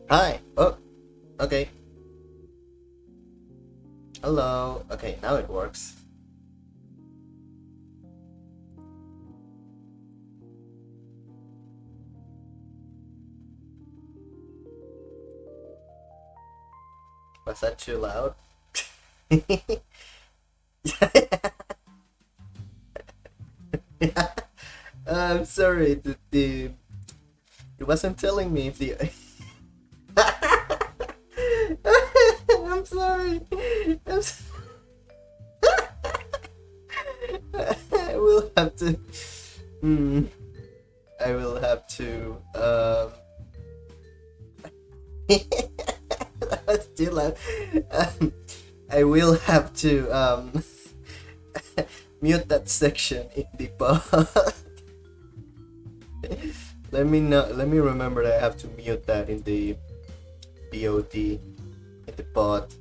Hi. Oh, okay. Hello. Okay, now it works. Was that too loud? I'm sorry. The it wasn't telling me if the. I'm sorry. I'm s- I will have to. Hmm. I will have to. That was too loud. Um, I will have to mute that section in the pod. Let me know. Let me remember that I have to mute that in the BOD in the pod.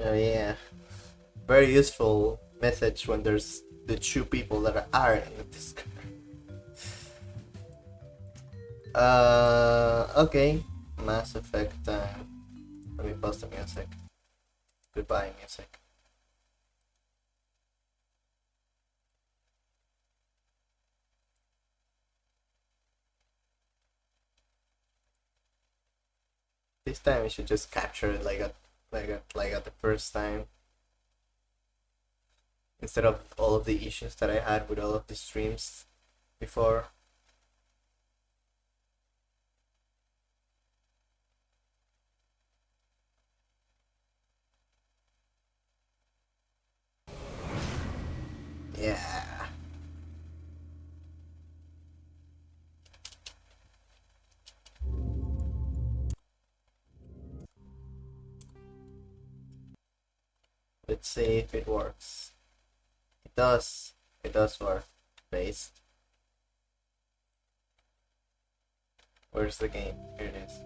Oh yeah, very useful message when there's the two people that are in the Discord. Okay, Mass Effect time. Let me pause the music. Goodbye, music. This time we should just capture it like at the first time, instead of all of the issues that I had with all of the streams before. Yeah. Let's see if it works. It does. It does work. Based. Where's the game? Here it is.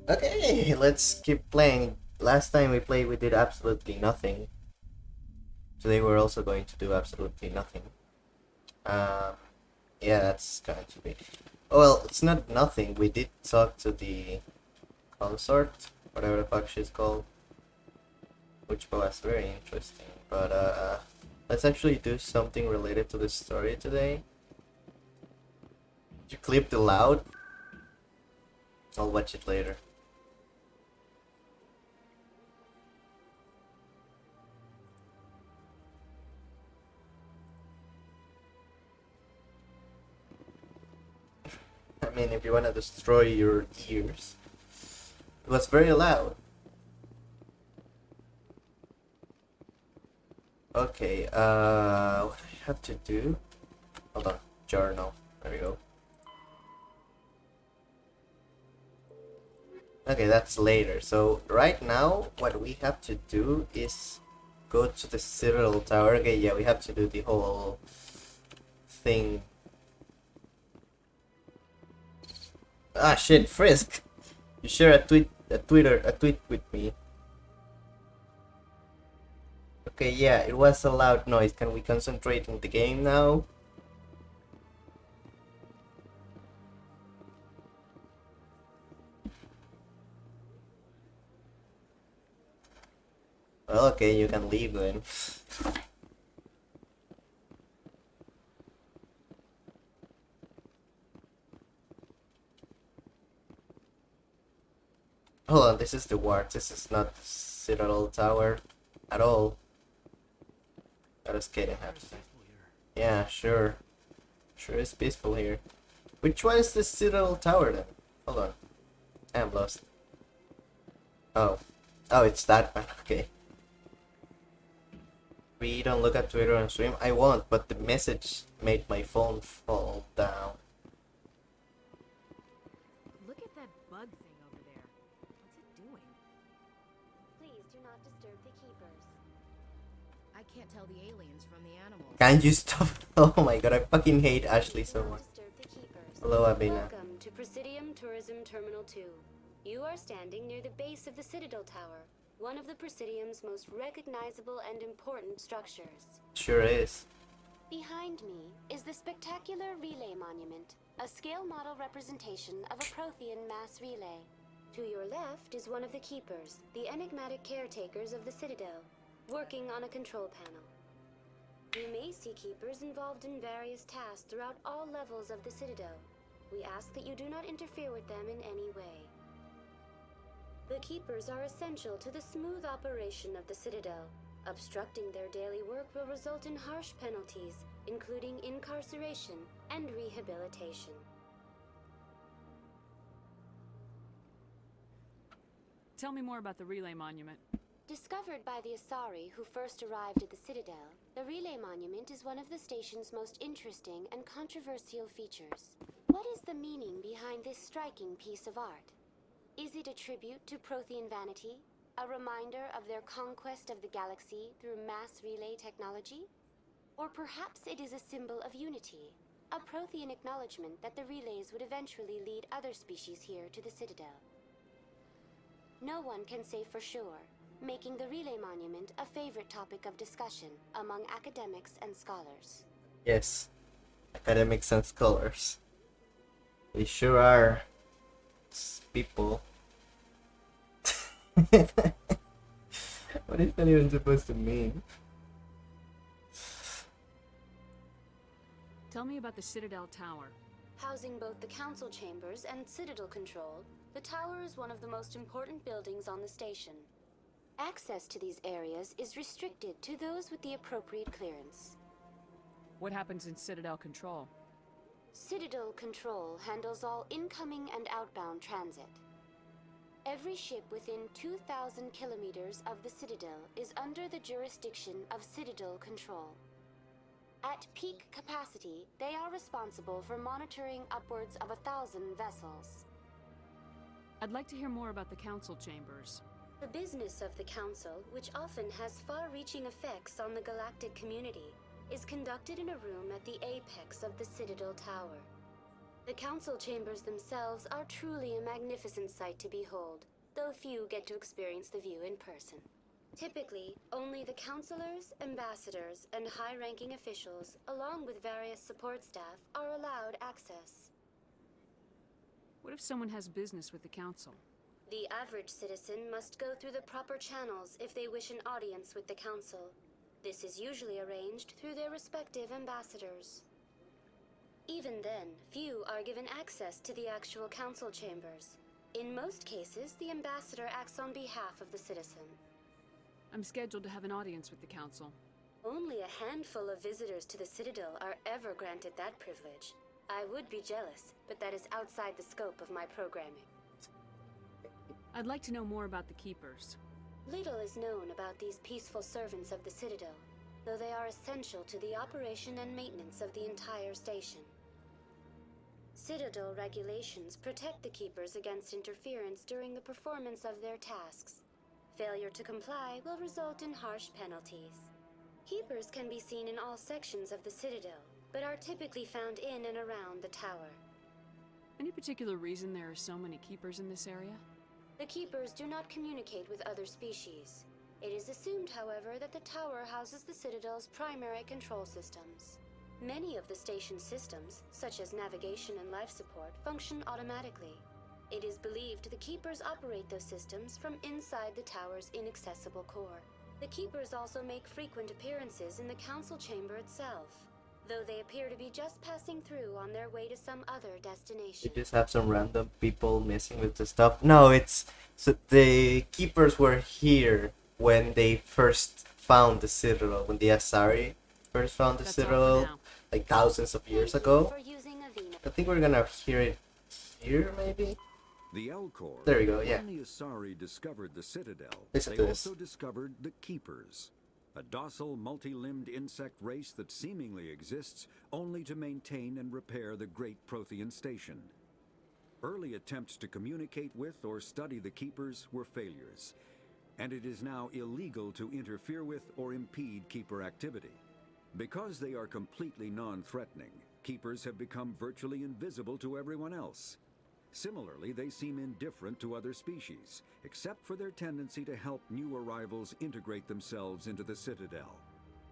Okay, let's keep playing. Last time we played, we did absolutely nothing. Today we're also going to do absolutely nothing. Um, yeah, that's going to be. Oh, well, it's not nothing. We did talk to the consort, whatever the fuck she's called, which was very interesting. But Let's actually do something related to the story today. Did you clip the loud? I'll watch it later. I mean, if you wanna destroy your ears. It was very loud. Okay, what do I have to do? Hold on, journal. There we go. Okay, that's later. So right now, what we have to do is go to the Citadel Tower. Okay, yeah, we have to do the whole thing. Ah, shit, Frisk! You share a tweet with me. Okay, yeah, it was a loud noise. Can we concentrate in the game now? Well, okay, you can leave then. Hold on, this is the ward. This is not the Citadel Tower at all. I was kidding. Yeah, sure. Sure is peaceful here. Which one is the Citadel Tower then? Hold on. I'm lost. Oh. Oh, it's that one. Okay. We don't look at Twitter on stream. I won't, but the message made my phone fall down. Look at that bug thing over there. What's it doing? Please do not disturb the keepers. I can't tell the aliens from the animals. Can't you stop? Oh my god, I fucking hate Ashley so much. Disturb the keepers. Hello, Abina. Welcome to Presidium Tourism Terminal 2. You are standing near the base of the Citadel Tower, one of the Presidium's most recognizable and important structures. Sure is. Behind me is the spectacular Relay Monument, a scale model representation of a Prothean mass relay. To your left is one of the keepers, the enigmatic caretakers of the Citadel, working on a control panel. You may see keepers involved in various tasks throughout all levels of the Citadel. We ask that you do not interfere with them in any way. The keepers are essential to the smooth operation of the Citadel. Obstructing their daily work will result in harsh penalties, including incarceration and rehabilitation. Tell me more about the Relay Monument. Discovered by the Asari who first arrived at the Citadel, the Relay Monument is one of the station's most interesting and controversial features. What is the meaning behind this striking piece of art? Is it a tribute to Prothean vanity? A reminder of their conquest of the galaxy through mass relay technology? Or perhaps it is a symbol of unity, a Prothean acknowledgement that the relays would eventually lead other species here to the Citadel. No one can say for sure, making the Relay Monument a favorite topic of discussion among academics and scholars. Yes. Academics and scholars. They sure are people. What is that even supposed to mean? Tell me about the Citadel Tower. Housing both the council chambers and Citadel control, the tower is one of the most important buildings on the station. Access to these areas is restricted to those with the appropriate clearance. What happens in Citadel Control? Citadel Control handles all incoming and outbound transit. Every ship within 2,000 kilometers of the Citadel is under the jurisdiction of Citadel Control. At peak capacity, they are responsible for monitoring upwards of 1,000 vessels. I'd like to hear more about the council chambers. The business of the Council, which often has far-reaching effects on the galactic community, is conducted in a room at the apex of the Citadel Tower. The Council chambers themselves are truly a magnificent sight to behold, though few get to experience the view in person. Typically, only the councilors, ambassadors, and high-ranking officials, along with various support staff, are allowed access. What if someone has business with the council? The average citizen must go through the proper channels if they wish an audience with the Council. This is usually arranged through their respective ambassadors. Even then, few are given access to the actual council chambers. In most cases, the ambassador acts on behalf of the citizen. I'm scheduled to have an audience with the council. Only a handful of visitors to the Citadel are ever granted that privilege. I would be jealous, but that is outside the scope of my programming. I'd like to know more about the Keepers. Little is known about these peaceful servants of the Citadel, though they are essential to the operation and maintenance of the entire station. Citadel regulations protect the Keepers against interference during the performance of their tasks. Failure to comply will result in harsh penalties. Keepers can be seen in all sections of the Citadel, but are typically found in and around the tower. Any particular reason there are so many Keepers in this area? The Keepers do not communicate with other species. It is assumed, however, that the tower houses the Citadel's primary control systems. Many of the station's systems, such as navigation and life support, function automatically. It is believed the Keepers operate those systems from inside the tower's inaccessible core. The Keepers also make frequent appearances in the council chamber itself, though they appear to be just passing through on their way to some other You destination. just have some random people messing with the stuff. No, it's so the keepers were here when they first found the Citadel, when the Asari first found the That's all for Citadel, now. like thousands of years Thank you ago. for using Avena. I think we're gonna hear it here, maybe. The Elcor. There we go, yeah. When the Asari discovered the Citadel, Listen they to this. also discovered the Keepers, a docile, multi-limbed insect race that seemingly exists only to maintain and repair the Great Prothean Station. Early attempts to communicate with or study the Keepers were failures, and it is now illegal to interfere with or impede Keeper activity. Because they are completely non-threatening, Keepers have become virtually invisible to everyone else. Similarly, they seem indifferent to other species, except for their tendency to help new arrivals integrate themselves into the Citadel.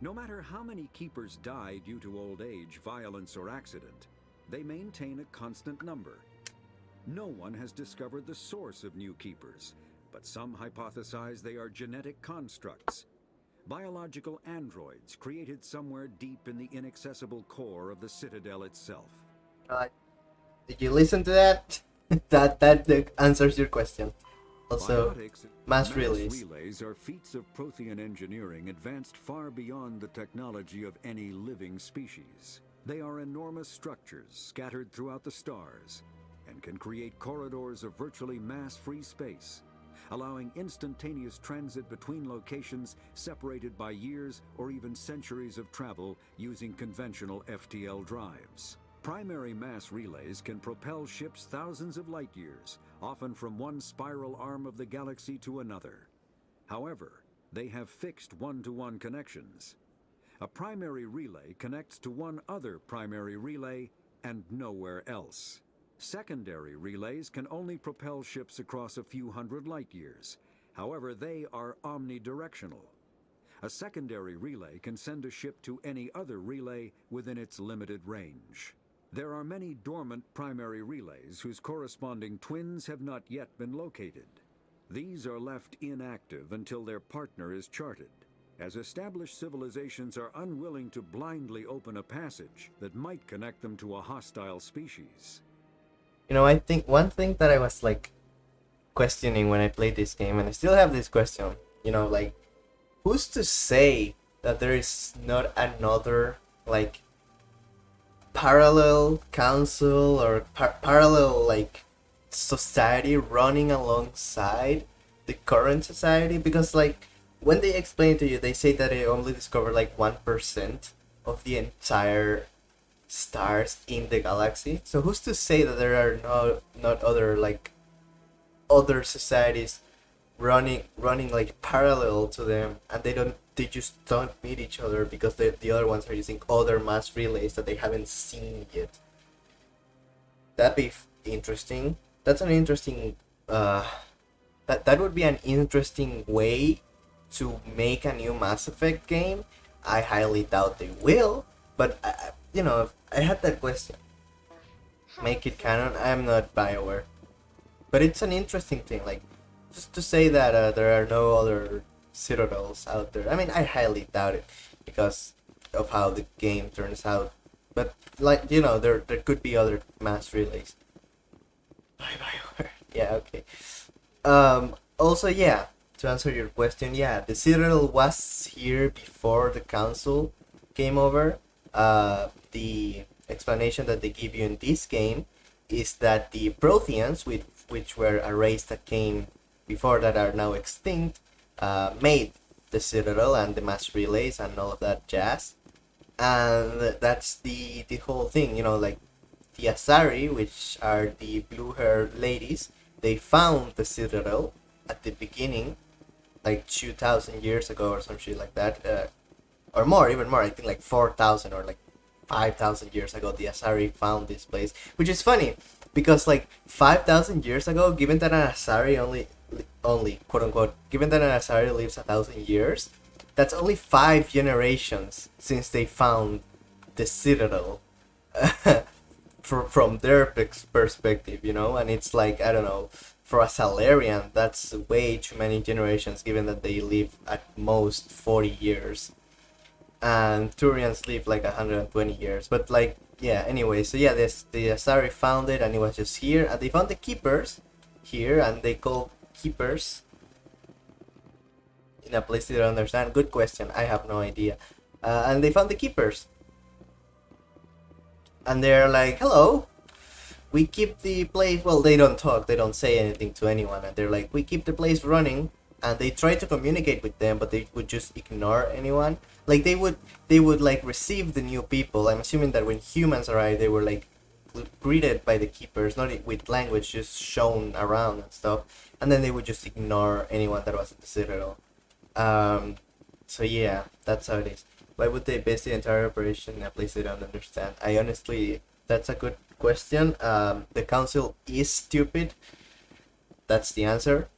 No matter how many Keepers die due to old age, violence, or accident, they maintain a constant number. No one has discovered the source of new Keepers, but some hypothesize they are genetic constructs. Biological androids created somewhere deep in the inaccessible core of the Citadel itself. Did you listen to that? that answers your question. Also, Biotics and mass relays. relays are feats of Prothean engineering advanced far beyond the technology of any living species. They are enormous structures scattered throughout the stars and can create corridors of virtually mass-free space, allowing instantaneous transit between locations separated by years or even centuries of travel using conventional FTL drives. Primary mass relays can propel ships thousands of light years, often from one spiral arm of the galaxy to another. However, they have fixed one-to-one connections. A primary relay connects to one other primary relay and nowhere else. Secondary relays can only propel ships across a few hundred light years. However, they are omnidirectional. A secondary relay can send a ship to any other relay within its limited range. There are many dormant primary relays whose corresponding twins have not yet been located. These are left inactive until their partner is charted, as established civilizations are unwilling to blindly open a passage that might connect them to a hostile species. You know, I think one thing that I was like questioning when I played this game, and I still have this question, you know, like, who's to say that there is not another, like, parallel council or parallel, like, society running alongside the current society? Because, like, when they explain to you, they say that they only discovered, like, 1% of the entire stars in the galaxy. So who's to say that there are not other, like, other societies running like parallel to them, and they just don't meet each other because the other ones are using other mass relays that they haven't seen yet. That'd be interesting. That's an interesting that would be an interesting way to make a new Mass Effect game. I highly doubt they will, but you know, if I had that question. Make it canon. I'm not BioWare, but it's an interesting thing. Like, just to say that there are no other citadels out there. I mean, I highly doubt it because of how the game turns out. But like there could be other mass relays. Bye bye. Yeah. Okay. Also, yeah. To answer your question, yeah, the Citadel was here before the Council came over. The explanation that they give you in this game is that the Protheans, which were a race that came before that are now extinct, made the Citadel and the mass relays and all of that jazz. And that's the whole thing, like the Asari, which are the blue-haired ladies, they found the Citadel at the beginning, like 2,000 years ago or some shit like that, or more, even more. I think like 4,000 or like 5,000 years ago, the Asari found this place, which is funny because like 5,000 years ago, given that an Asari only quote unquote, given that an Asari lives 1,000 years, that's only 5 generations since they found the Citadel. From their perspective, and it's like, I don't know, for a Salarian, that's way too many generations, given that they live at most 40 years, and Turians live like 120 years. But like, yeah, anyway, so yeah, the Asari found it, and it was just here, and they found the Keepers here, and they call Keepers in a place they don't understand. Good question, I have no idea. And they found the Keepers. And they're like, hello, we keep the place, well, they don't talk, they don't say anything to anyone, and they're like, we keep the place running, and they try to communicate with them, but they would just ignore anyone. Like, they would like receive the new people. I'm assuming that when humans arrived, they were like greeted by the Keepers, not with language, just shown around and stuff, and then they would just ignore anyone that was at the Citadel. So yeah, that's how it is. Why would they base the entire operation in a place they don't understand? I honestly, that's a good question. The Council is stupid. That's the answer.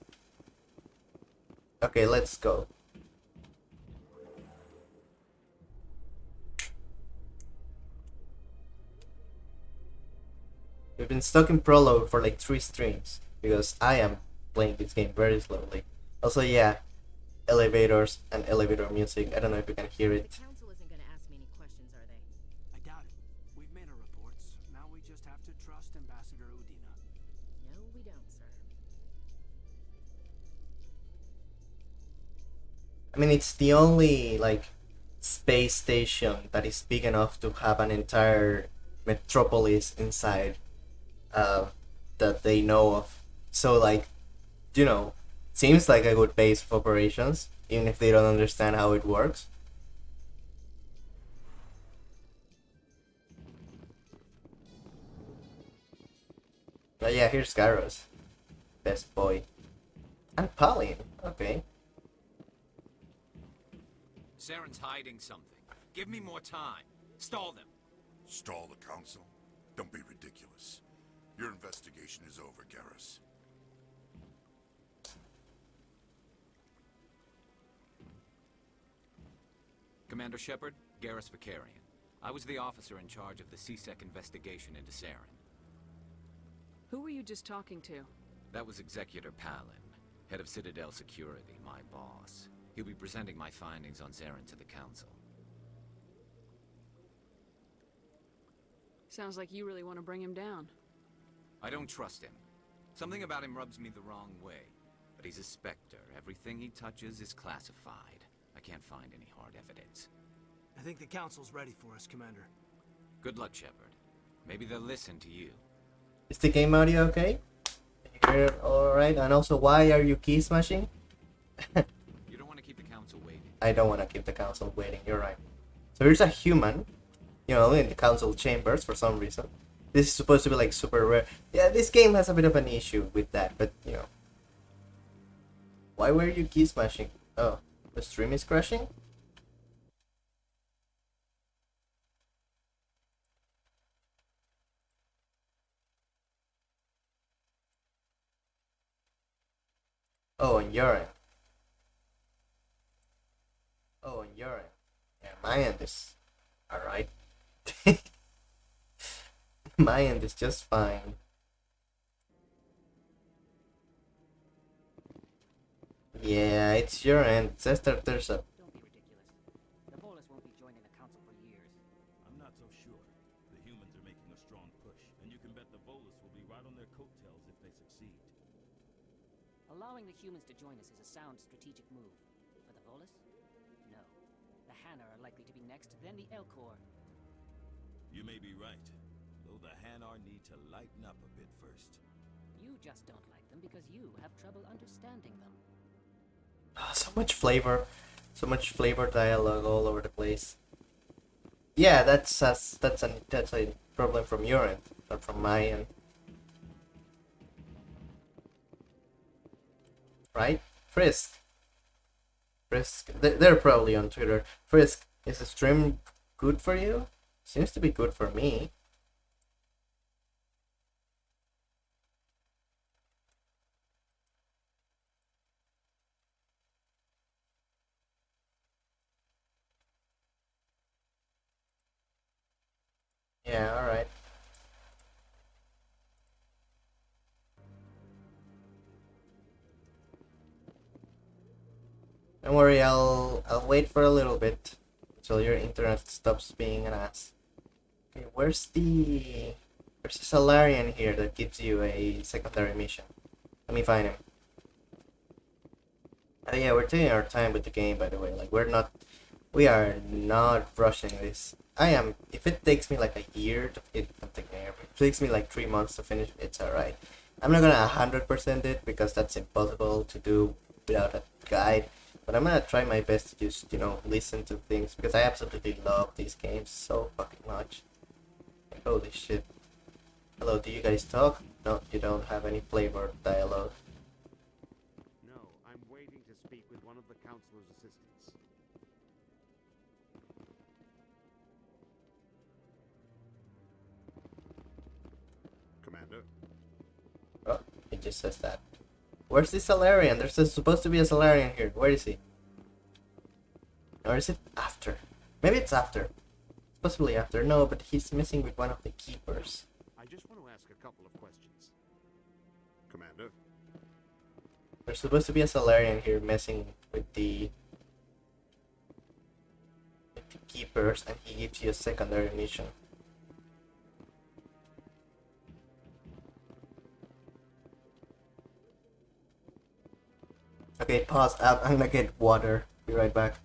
Okay, let's go. We've been stuck in prologue for like 3 streams because I am playing this game very slowly. Also, yeah, elevators and elevator music. I don't know if you can hear it. The council isn't going to ask me any questions, are they? I doubt it. We've made our reports. Now we just have to trust Ambassador Udina. No, we don't, sir. I mean, it's the only like space station that is big enough to have an entire metropolis inside, that they know of. So like, seems like a good base of operations, even if they don't understand how it works. But yeah, here's Garros. Best boy. And Pauline, okay. Saren's hiding something. Give me more time. Stall them. Stall the council? Don't be ridiculous. Your investigation is over, Garrus. Commander Shepard, Garrus Vakarian. I was the officer in charge of the CSEC investigation into Saren. Who were you just talking to? That was Executor Palin, head of Citadel Security, my boss. He'll be presenting my findings on Saren to the Council. Sounds like you really want to bring him down. I don't trust him. Something about him rubs me the wrong way. But he's a Spectre. Everything he touches is classified. I can't find any hard evidence. I think the council's ready for us, Commander. Good luck, Shepard. Maybe they'll listen to you. Is the game audio okay? Can you hear it alright? And also, why are you key smashing? You don't want to keep the Council waiting. I don't want to keep the council waiting, you're right. So here's a human, in the council chambers for some reason. This is supposed to be like super rare. Yeah, this game has a bit of an issue with that, but Why were you key smashing? Oh, the stream is crashing? Oh, on your end. Oh, on your end. Yeah, my end is alright. My end is just fine. Yeah, it's your end. It says that there's a... Don't be ridiculous. The Volus won't be joining the Council for years. I'm not so sure. The humans are making a strong push, and you can bet the Volus will be right on their coattails if they succeed. Allowing the humans to join us is a sound strategic move. For the Volus? No. The Hanar are likely to be next, then the Elcor. You may be right, though the Hanar need to lighten up a bit first. You just don't like them because you have trouble understanding them. So much flavor. So much flavor dialogue all over the place. Yeah, that's a problem from your end, not from my end. Right? Frisk. They're probably on Twitter. Frisk, is the stream good for you? Seems to be good for me. Yeah, alright. Don't worry, I'll wait for a little bit until your internet stops being an ass. Okay, where's the Salarian here that gives you a secondary mission? Let me find him. Oh yeah, we're taking our time with the game, by the way. Like, we are not rushing this. If it takes me like a year to, if it takes me like 3 months to finish, it's alright. I'm not gonna 100% it because that's impossible to do without a guide. But I'm gonna try my best to just, listen to things because I absolutely love these games so fucking much. Like, holy shit. Hello, do you guys talk? No, you don't have any flavored dialogue. No, I'm waiting to speak with one of the Councilor's assistants. Commander? Oh, it just says that. Where's the Salarian? There's supposed to be a Salarian here. Where is he? Or is it after? Maybe it's after. Possibly after. No, but he's missing with one of the keepers. I just want to ask a couple of questions. Commander? There's supposed to be a Salarian here messing with the keepers, and he gives you a secondary mission. Okay, pause. I'm gonna get water. Be right back.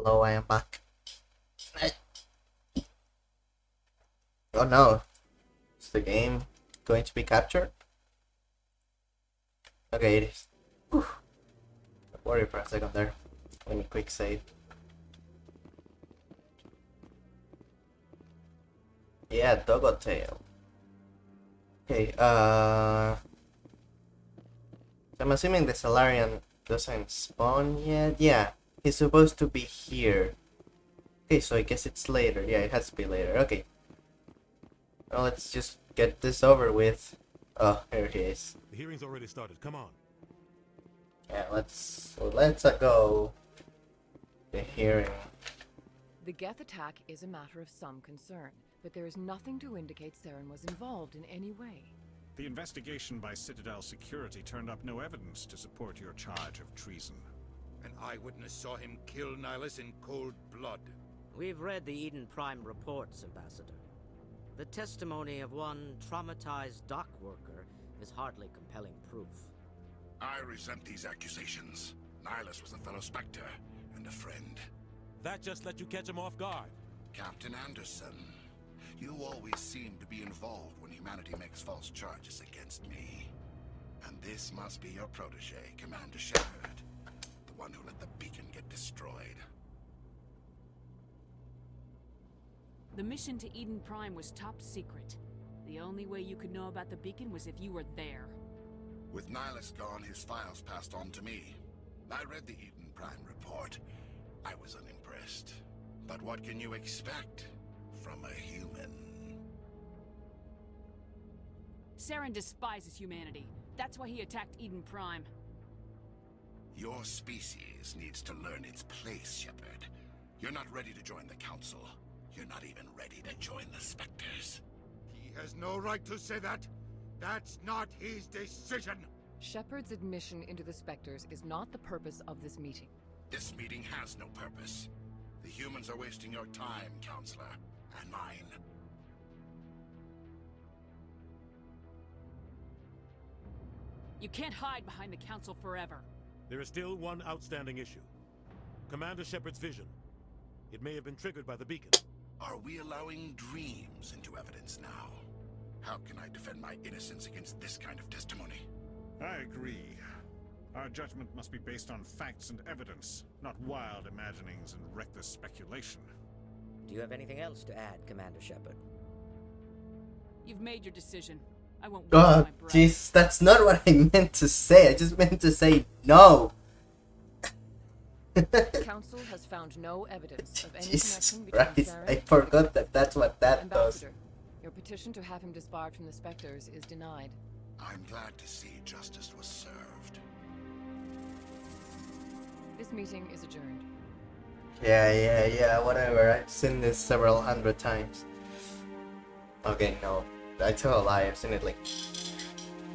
Hello, I am back. Oh no. Is the game going to be captured? Okay, it is. Whew. Worry for a second there. Let me quick save. Yeah, Doggo Tail. Okay, I'm assuming the Salarian doesn't spawn yet. Yeah, he's supposed to be here. Okay, so I guess it's later. Yeah, it has to be later. Okay. Well, let's just get this over with. Oh, here he is. The hearing's already started. Come on. Yeah, let's go. The hearing. The Geth attack is a matter of some concern, but there is nothing to indicate Saren was involved in any way. The investigation by Citadel Security turned up no evidence to support your charge of treason. An eyewitness saw him kill Nihilus in cold blood. We've read the Eden Prime reports, Ambassador. The testimony of one traumatized dock worker is hardly compelling proof. I resent these accusations. Nihilus was a fellow Spectre and a friend. That just let you catch him off guard. Captain Anderson, you always seem to be involved when humanity makes false charges against me. And this must be your protege, Commander Shepard, the one who let the beacon get destroyed. The mission to Eden Prime was top secret. The only way you could know about the beacon was if you were there. With Nihilus gone, his files passed on to me. I read the Eden Prime report. I was unimpressed. But what can you expect from a human? Saren despises humanity. That's why he attacked Eden Prime. Your species needs to learn its place, Shepard. You're not ready to join the Council. You're not even ready to join the Spectres. He has no right to say that. That's not his decision. Shepard's admission into the Spectres is not the purpose of this meeting. This meeting has no purpose. The humans are wasting your time, Counselor, and mine. You can't hide behind the Council forever. There is still one outstanding issue. Commander Shepard's vision. It may have been triggered by the beacon. Are we allowing dreams into evidence now? How can I defend my innocence against this kind of testimony? I agree. Our judgment must be based on facts and evidence, not wild imaginings and reckless speculation. Do you have anything else to add, Commander Shepard? You've made your decision. I won't waste Oh, my breath. jeez, that's not what I meant to say. I just meant to say no. The Council has found no evidence of any Jesus connection between Christ, Saren I and forgot that that's what that does. Ambassador, your petition to have him disbarred from the Spectres is denied. I'm glad to see justice was served. This meeting is adjourned. Yeah, whatever. I've seen this several hundred times. Okay, no. I tell a lie, I've seen it like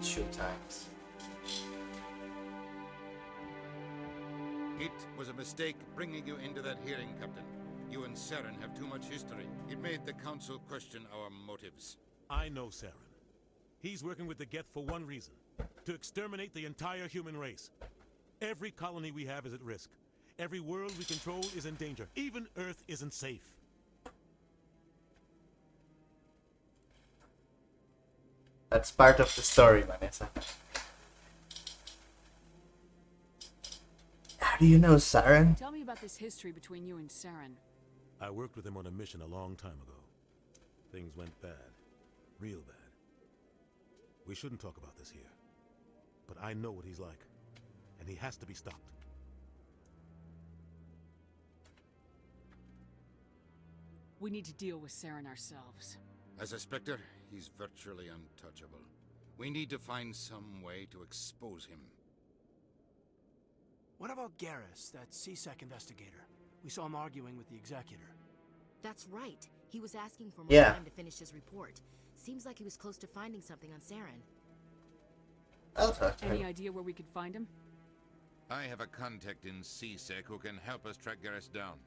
2 times. It was a mistake bringing you into that hearing, Captain. You and Saren have too much history. It made the Council question our motives. I know Saren. He's working with the Geth for one reason. To exterminate the entire human race. Every colony we have is at risk. Every world we control is in danger. Even Earth isn't safe. That's part of the story, Vanessa. How do you know Saren? Tell me about this history between you and Saren. I worked with him on a mission a long time ago. Things went bad. Real bad. We shouldn't talk about this here. But I know what he's like. And he has to be stopped. We need to deal with Saren ourselves. As a Spectre, he's virtually untouchable. We need to find some way to expose him. What about Garrus, that CSEC investigator? We saw him arguing with the Executor. That's right. He was asking for more Yeah. time to finish his report. Seems like he was close to finding something on Saren. I'll talk to Any him. idea where we could find him? I have a contact in CSEC who can help us track Garrus down.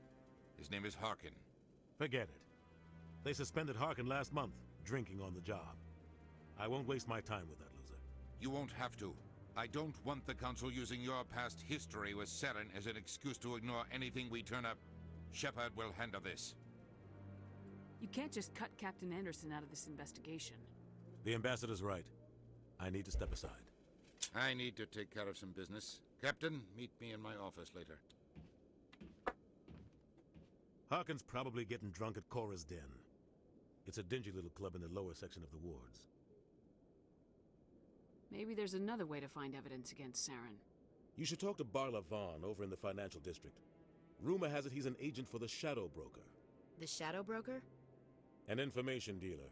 His name is Harkin. Forget it. They suspended Harkin last month, drinking on the job. I won't waste my time with that loser. You won't have to. I don't want the Council using your past history with Saren as an excuse to ignore anything we turn up. Shepard will handle this. You can't just cut Captain Anderson out of this investigation. The ambassador's right. I need to step aside. I need to take care of some business. Captain, meet me in my office later. Harkin's probably getting drunk at Cora's Den. It's a dingy little club in the lower section of the wards. Maybe there's another way to find evidence against Saren. You should talk to Barla Vaughn over in the financial district. Rumor has it he's an agent for the Shadow Broker. The Shadow Broker? An information dealer.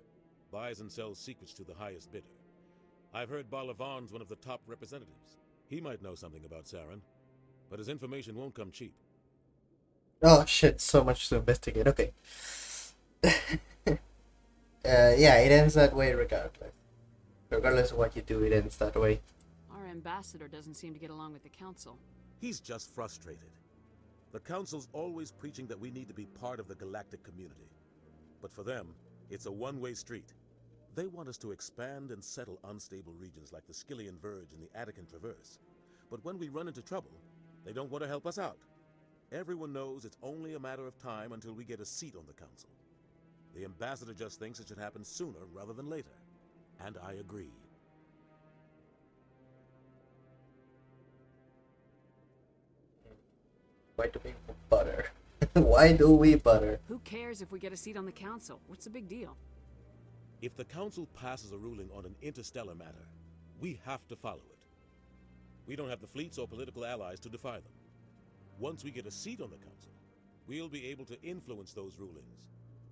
Buys and sells secrets to the highest bidder. I've heard Barla Vaughn's one of the top representatives. He might know something about Saren, but his information won't come cheap. Oh shit, so much to investigate. Okay. Yeah, it ends that way regardless. Regardless of what you do, it ends that way. Our ambassador doesn't seem to get along with the council. He's just frustrated. The council's always preaching that we need to be part of the galactic community. But for them, it's a one-way street. They want us to expand and settle unstable regions like the Skillian Verge and the Attican Traverse. But when we run into trouble, they don't want to help us out. Everyone knows it's only a matter of time until we get a seat on the council. The ambassador just thinks it should happen sooner rather than later. And I agree. Why do we butter? Why do we butter? Who cares if we get a seat on the council? What's the big deal? If the council passes a ruling on an interstellar matter, we have to follow it. We don't have the fleets or political allies to defy them. Once we get a seat on the council, we'll be able to influence those rulings.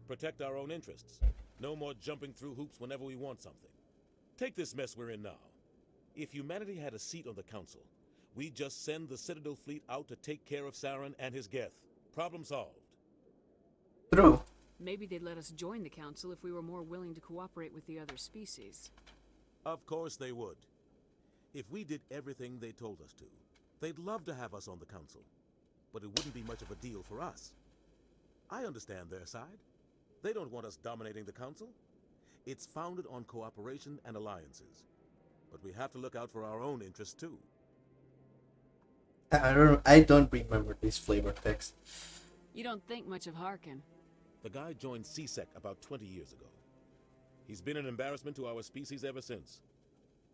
Protect our own interests. No more jumping through hoops whenever we want something. Take this mess we're in now. If humanity had a seat on the council, we'd just send the Citadel fleet out to take care of Saren and his Geth. Problem solved. True. Maybe they'd let us join the council if we were more willing to cooperate with the other species. Of course they would. If we did everything they told us to, they'd love to have us on the council. But it wouldn't be much of a deal for us. I understand their side. They don't want us dominating the council. It's founded on cooperation and alliances. But we have to look out for our own interests too. I don't remember this flavor text. You don't think much of Harkin. The guy joined CSEC about 20 years ago. He's been an embarrassment to our species ever since.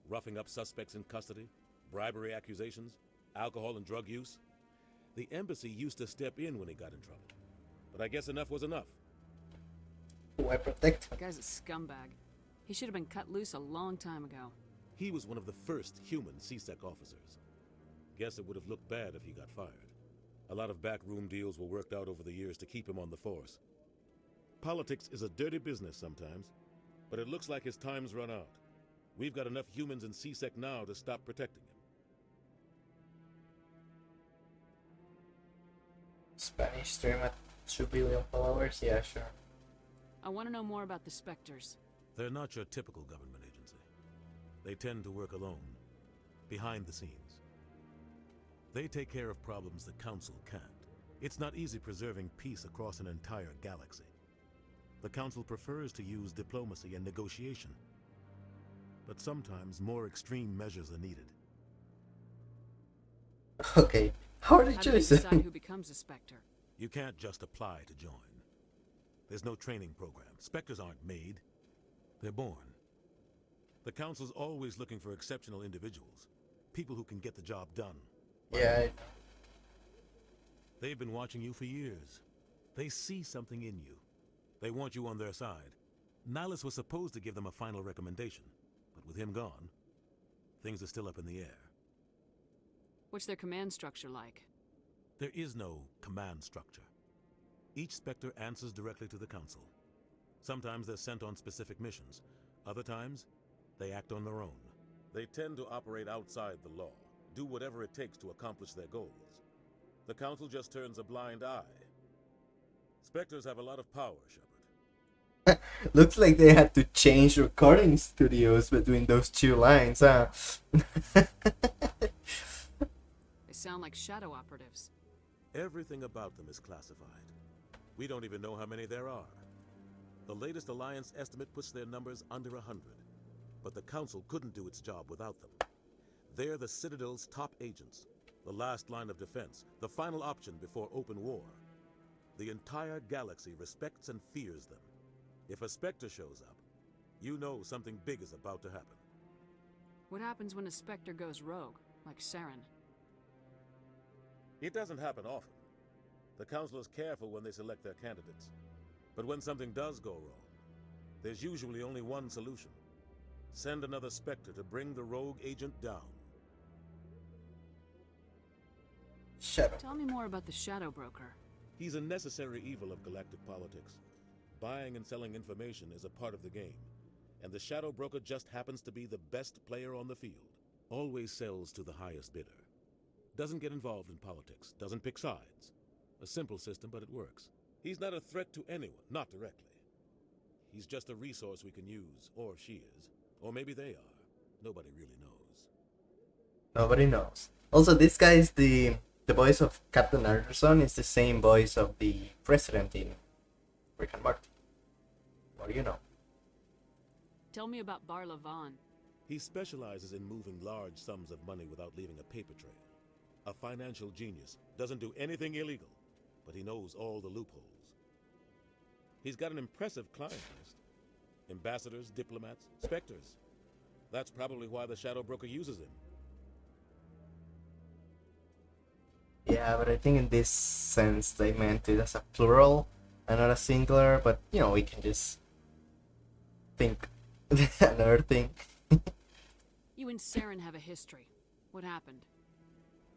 Roughing up suspects in custody, bribery accusations, alcohol and drug use. The embassy used to step in when he got in trouble. But I guess enough was enough. Why protect? The guy's a scumbag. He should have been cut loose a long time ago. He was one of the first human CSEC officers. Guess it would have looked bad if he got fired. A lot of backroom deals were worked out over the years to keep him on the force. Politics is a dirty business sometimes, but it looks like his time's run out. We've got enough humans in CSEC now to stop protecting him. Spanish stream at 2 billion followers? Yeah, sure. I want to know more about the Spectres. They're not your typical government agency. They tend to work alone, behind the scenes. They take care of problems the Council can't. It's not easy preserving peace across an entire galaxy. The Council prefers to use diplomacy and negotiation. But sometimes more extreme measures are needed. Okay, how are they How do they choosing? decide who becomes a Spectre? You can't just apply to join. There's no training program. Spectres aren't made. They're born. The Council's always looking for exceptional individuals. People who can get the job done. Yeah. They've been watching you for years. They see something in you. They want you on their side. Nihilus was supposed to give them a final recommendation, but with him gone, things are still up in the air. What's their command structure like? There is no command structure. Each Spectre answers directly to the Council. Sometimes they're sent on specific missions. Other times, they act on their own. They tend to operate outside the law, do whatever it takes to accomplish their goals. The Council just turns a blind eye. Spectres have a lot of power, Shepard. Looks like they had to change recording studios between those two lines, huh? They sound like shadow operatives. Everything about them is classified. We don't even know how many there are. The latest Alliance estimate puts their numbers under 100. But the Council couldn't do its job without them. They're the Citadel's top agents, the last line of defense, the final option before open war. The entire galaxy respects and fears them. If a Spectre shows up, you know something big is about to happen. What happens when a Spectre goes rogue, like Saren? It doesn't happen often. The Council is careful when they select their candidates. But when something does go wrong, there's usually only one solution. Send another Spectre to bring the rogue agent down. Shadow. Tell me more about the Shadow Broker. He's a necessary evil of galactic politics. Buying and selling information is a part of the game. And the Shadow Broker just happens to be the best player on the field. Always sells to the highest bidder. Doesn't get involved in politics. Doesn't pick sides. A simple system, but it works. He's not a threat to anyone, not directly. He's just a resource we can use, or she is. Or maybe they are. Nobody really knows. Nobody knows. Also, this guy is the voice of Captain Anderson is the same voice of the president in Rick and Morty. What do you know? Tell me about Barla Vaughn. He specializes in moving large sums of money without leaving a paper trail. A financial genius. Doesn't do anything illegal, but he knows all the loopholes. He's got an impressive client list. Ambassadors, diplomats, specters. That's probably why the Shadow Broker uses him. Yeah, but I think in this sense they meant it as a plural and not a singular, but you know, we can just think another thing. You and Saren have a history. What happened?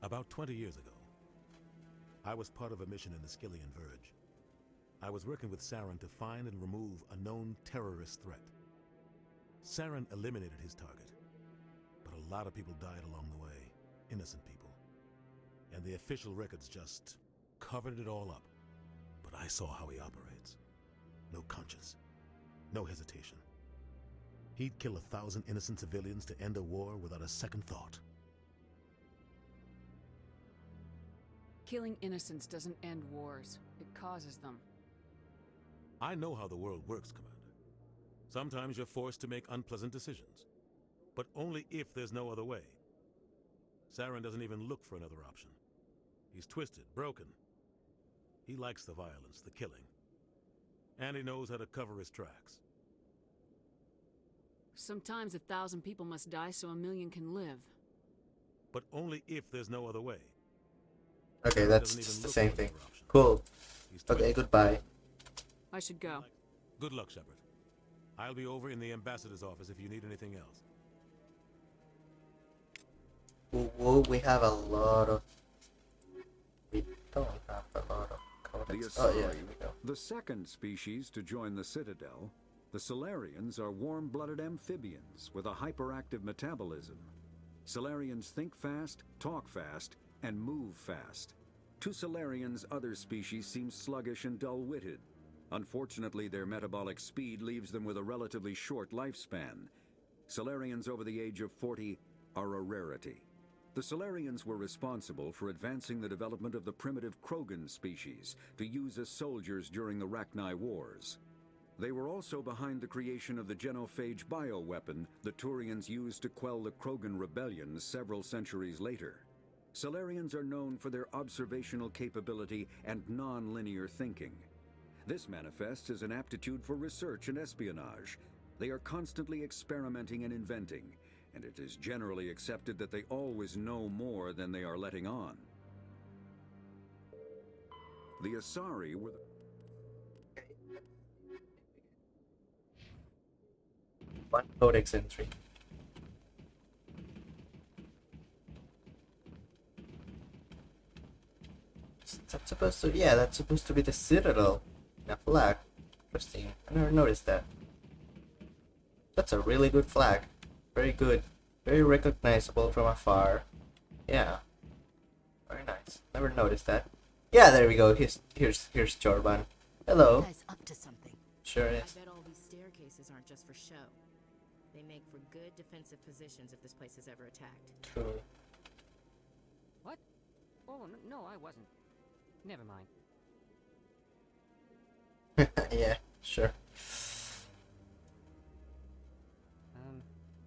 About 20 years ago, I was part of a mission in the Skillian Verge. I was working with Saren to find and remove a known terrorist threat. Saren eliminated his target, but a lot of people died along the way, innocent people. And the official records just covered it all up. But I saw how he operates. No conscience, no hesitation. He'd kill 1,000 innocent civilians to end a war without a second thought. Killing innocents doesn't end wars. It causes them. I know how the world works, Commander. Sometimes you're forced to make unpleasant decisions. But only if there's no other way. Saren doesn't even look for another option. He's twisted, broken. He likes the violence, the killing. And he knows how to cover his tracks. Sometimes 1,000 people must die so 1,000,000 can live. But only if there's no other way. Okay, that's just the same thing. Cool. Okay, goodbye. I should go. Good luck, Shepard. I'll be over in the ambassador's office if you need anything else. Ooh, we have a lot of... We don't have a lot of codex. Oh yeah, here we go. The second species to join the Citadel, the Solarians are warm-blooded amphibians with a hyperactive metabolism. Solarians think fast, talk fast, and move fast. To Solarians, other species seem sluggish and dull-witted. Unfortunately, their metabolic speed leaves them with a relatively short lifespan. Solarians over the age of 40 are a rarity. The Solarians were responsible for advancing the development of the primitive Krogan species to use as soldiers during the Rachni Wars. They were also behind the creation of the genophage bioweapon the Turians used to quell the Krogan rebellions several centuries later. Solarians are known for their observational capability and non-linear thinking. This manifests as an aptitude for research and espionage. They are constantly experimenting and inventing, and it is generally accepted that they always know more than they are letting on. The Asari were One codex entry. That's supposed to... Yeah, that's supposed to be the Citadel. In a flag. Interesting. I never noticed that. That's a really good flag. Very good. Very recognizable from afar. Yeah. Very nice. Never noticed that. Yeah, there we go. Here's Jorban. Hello. You guys up to something? Sure is. I bet all these staircases aren't just for show. They make for good defensive positions if this place is ever attacked. True. What? Oh, no, I wasn't. Never mind. Yeah, sure.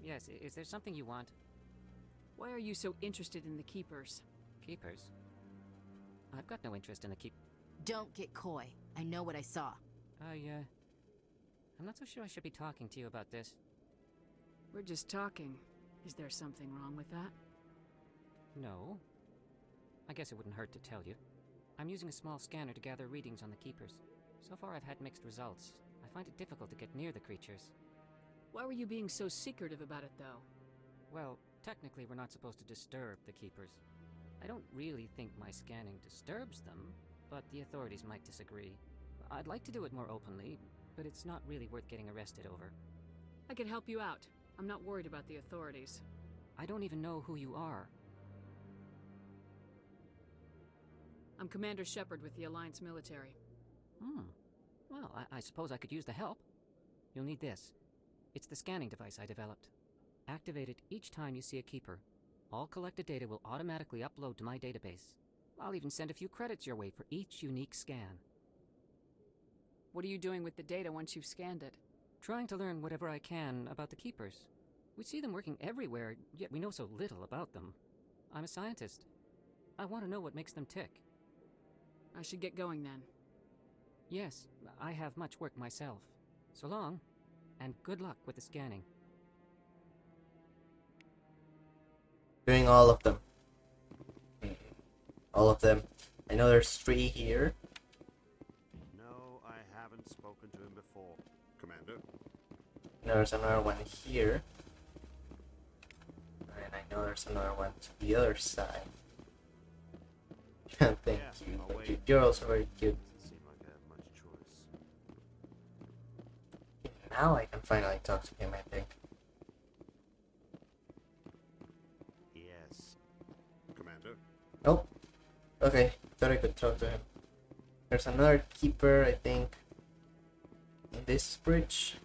Yes, is there something you want? Why are you so interested in the Keepers? Keepers? I've got no interest in the Don't get coy. I know what I saw. I'm not so sure I should be talking to you about this. We're just talking. Is there something wrong with that? No. I guess it wouldn't hurt to tell you. I'm using a small scanner to gather readings on the Keepers. So far I've had mixed results. I find it difficult to get near the creatures. Why were you being so secretive about it, though? Well, technically we're not supposed to disturb the Keepers. I don't really think my scanning disturbs them, but the authorities might disagree. I'd like to do it more openly, but it's not really worth getting arrested over. I can help you out. I'm not worried about the authorities. I don't even know who you are. I'm Commander Shepard with the Alliance military. Well, I suppose I could use the help. You'll need this. It's the scanning device I developed. Activate it each time you see a Keeper. All collected data will automatically upload to my database. I'll even send a few credits your way for each unique scan. What are you doing with the data once you've scanned it? Trying to learn whatever I can about the Keepers. We see them working everywhere, yet we know so little about them. I'm a scientist. I want to know what makes them tick. I should get going then. Yes, I have much work myself. So long, and good luck with the scanning. Doing all of them. All of them. I know there's 3 here. No, I haven't spoken to him before. Commander? There's another one here. And I know there's another one to the other side. Thank you. Thank you. You're also very cute. Doesn't seem like I have much choice. Now I can finally talk to him, I think. Yes. Commander? Oh. Okay. Thought I could talk to him. There's another Keeper, I think, in this bridge.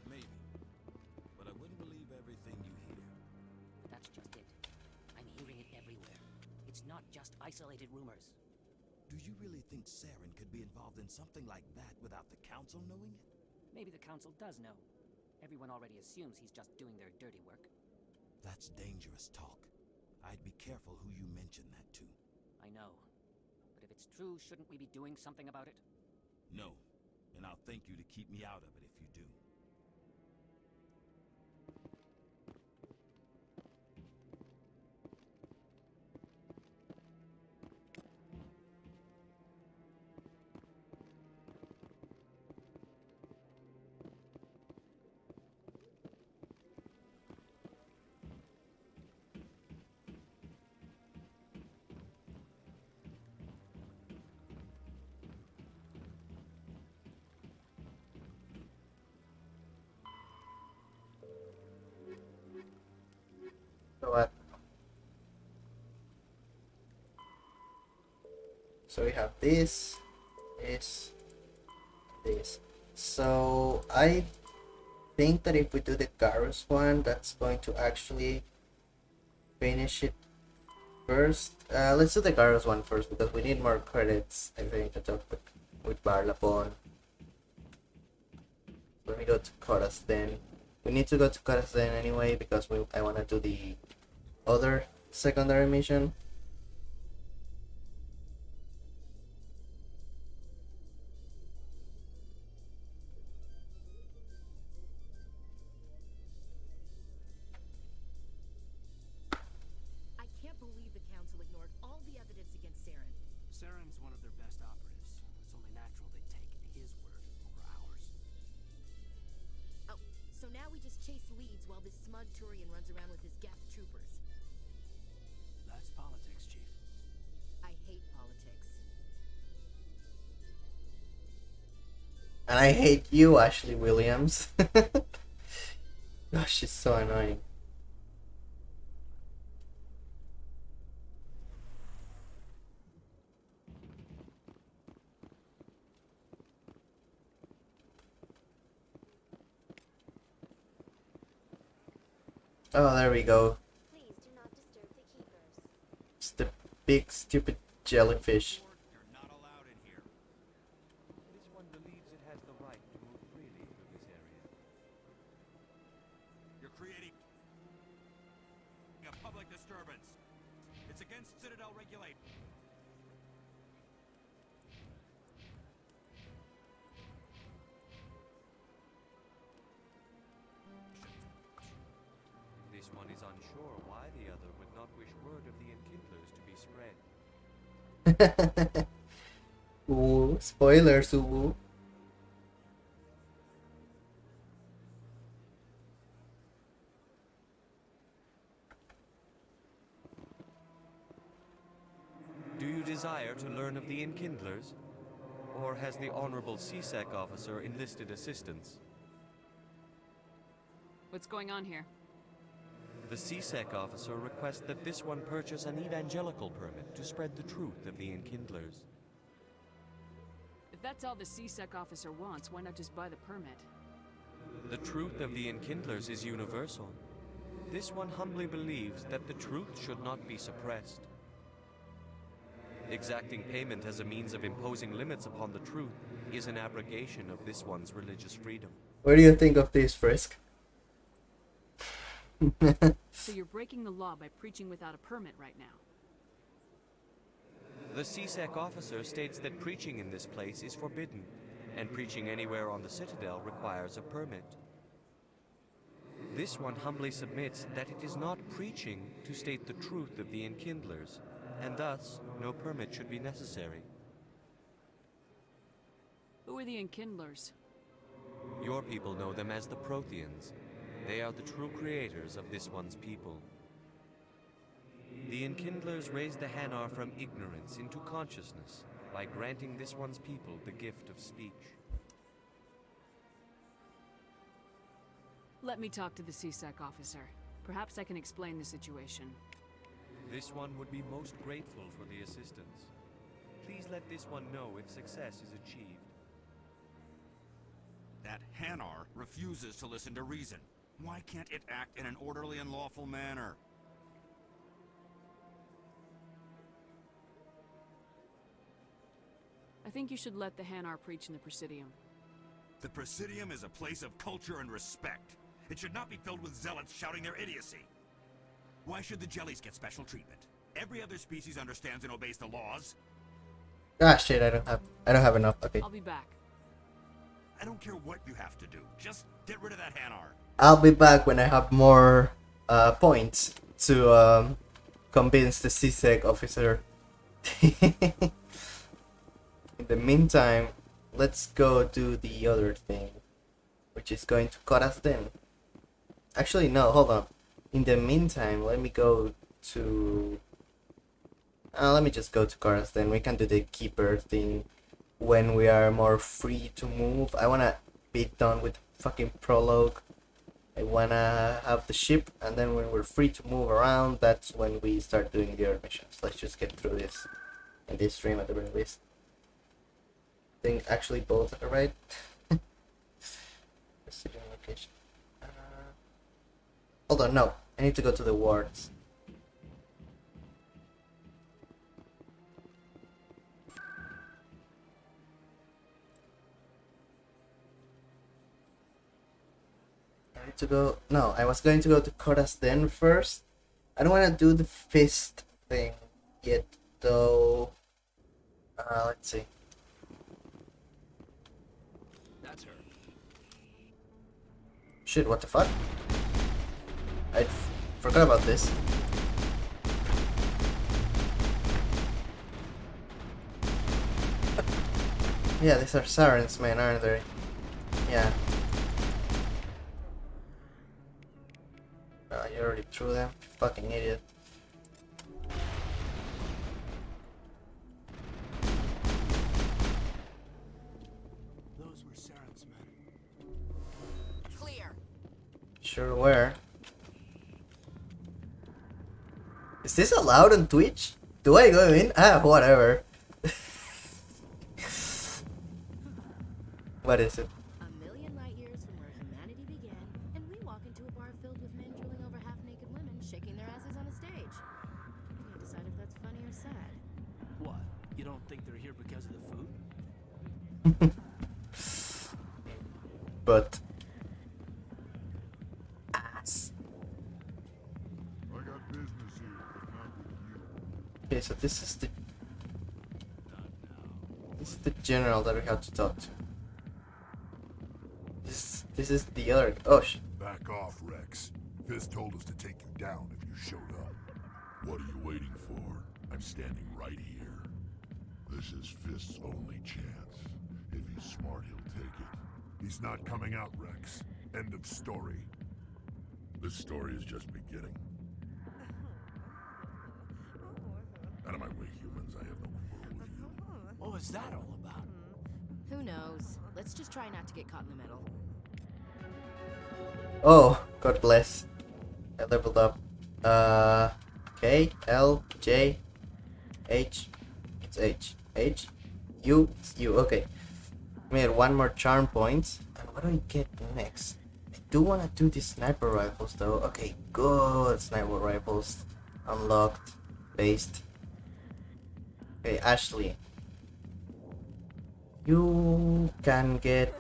Maybe. But I wouldn't believe everything you hear. That's just it. I'm hearing it everywhere. It's not just isolated rumors. Do you really think Saren could be involved in something like that without the Council knowing it? Maybe the Council does know. Everyone already assumes he's just doing their dirty work. That's dangerous talk. I'd be careful who you mention that to. I know. But if it's true, shouldn't we be doing something about it? No. And I'll thank you to keep me out of it if you do. So what? So we have this. So I think that if we do the Garrus one, that's going to actually finish it first. Let's do the Garrus one first because we need more credits, I think, to talk with Barlapon. Let me go to Koras then. We need to go to Koras then anyway because I want to do the other secondary mission. I can't believe the Council ignored all the evidence against Saren. Saren's one of their best operatives. It's only natural they take his word over ours. Oh, so now we just chase leads while this smug Turian runs around with his Geth troopers. That's politics, Chief. I hate politics. And I hate you, Ashley Williams. Gosh, she's so annoying. Oh, there we go. Please do not disturb the big stupid jellyfish. This one believes it has the right to move freely through this area. You're creating a public disturbance. It's against Citadel regulations. This one is unsure why the other would not wish word of the Enkindlers to be spread. Ooh, spoilers, ooh. Do you desire to learn of the Enkindlers? Or has the Honorable CSEC officer enlisted assistance? What's going on here? The CSEC officer requests that this one purchase an evangelical permit to spread the truth of the Enkindlers. If that's all the CSEC officer wants, why not just buy the permit? The truth of the Enkindlers is universal. This one humbly believes that the truth should not be suppressed. Exacting payment as a means of imposing limits upon the truth is an abrogation of this one's religious freedom. What do you think of this, Frisk? So you're breaking the law by preaching without a permit right now. The CSEC officer states that preaching in this place is forbidden, and preaching anywhere on the Citadel requires a permit. This one humbly submits that it is not preaching to state the truth of the Enkindlers, and thus no permit should be necessary. Who are the Enkindlers? Your people know them as the Protheans. They are the true creators of this one's people. The Enkindlers raised the Hanar from ignorance into consciousness by granting this one's people the gift of speech. Let me talk to the CSEC officer. Perhaps I can explain the situation. This one would be most grateful for the assistance. Please let this one know if success is achieved. That Hanar refuses to listen to reason. Why can't it act in an orderly and lawful manner? I think you should let the Hanar preach in the Presidium. The Presidium is a place of culture and respect. It should not be filled with zealots shouting their idiocy. Why should the jellies get special treatment? Every other species understands and obeys the laws. Ah shit, I don't have enough. Okay. I'll be back. I don't care what you have to do. Just get rid of that Hanar. I'll be back when I have more points to convince the CSEC officer. In the meantime, let's go do the other thing, which is going to cut us then. Actually, no, hold on. In the meantime, let me go to... let me just go to Karas then. We can do the Keeper thing when we are more free to move. I wanna be done with fucking prologue. I wanna have the ship, and then when we're free to move around, that's when we start doing the other missions. Let's just get through this in this stream at the very least. I think actually both are right. Precision location. Hold on, no. I need to go to the wards. I need to go... No, I was going to go to Kora's Den first. I don't want to do the fist thing yet, though. Let's see. That's her. Shit, what the fuck? I forgot about this. Yeah, these are sirens, man, aren't they? Yeah. You already threw them? You fucking idiot. Those were Saren's men. Clear. Sure were. Is this allowed on Twitch? Do I go in? Ah, whatever. What is it? A million light years from where humanity began, and we walk into a bar filled with men drooling over half-naked women shaking their asses on a stage. Can't decide if that's funny seem sad. What? You don't think they're here because of the food? But ass. I got business here, but not with you. Okay, so this is the general that we have to talk to. This is the other. Oh shit. Back off, Rex. Fist told us to take you down if you showed up. What are you waiting for? I'm standing right here. This is Fist's only chance. If he's smart, he'll take it. He's not coming out, Rex. End of story. This story is just beginning. Out of my way, humans. I have no quarrel with you. What was that all about? Who knows? Let's just try not to get caught in the middle. Oh, God bless. I leveled up. K, L, J, H. It's H. H, U, it's U. Okay. We had one more charm point. And what do we get next? I do want to do the sniper rifles though. Okay, good. Sniper rifles. Unlocked. Based. Okay, Ashley. You can get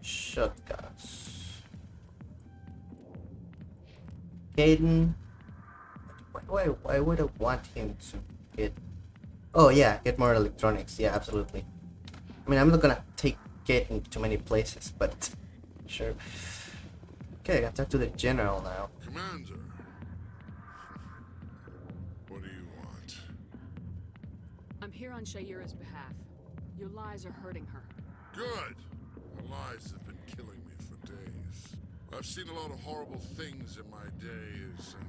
shotguns. Caden. Why would I want him to get... Oh yeah, get more electronics. Yeah, absolutely. I mean, I'm not gonna take Caden to many places, but sure. Okay, I can talk to the general now. Commander. What do you want? I'm here on Shaira's behalf. Your lies are hurting her. Good. The lies have been killing me for days. I've seen a lot of horrible things in my days, and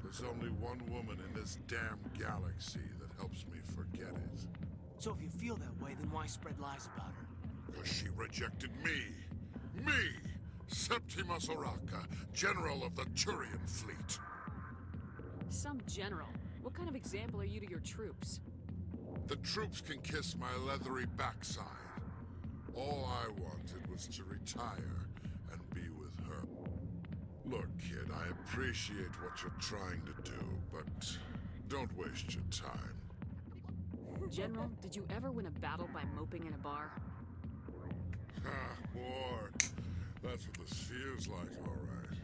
there's only one woman in this damn galaxy that helps me forget it. So if you feel that way, then why spread lies about her? Because she rejected me. Me! Septimus Oraka, General of the Turian Fleet. Some general. What kind of example are you to your troops? The troops can kiss my leathery backside. All I wanted was to retire and be with her. Look, kid, I appreciate what you're trying to do, but don't waste your time. General, did you ever win a battle by moping in a bar? Ha, war. That's what this feels like, all right.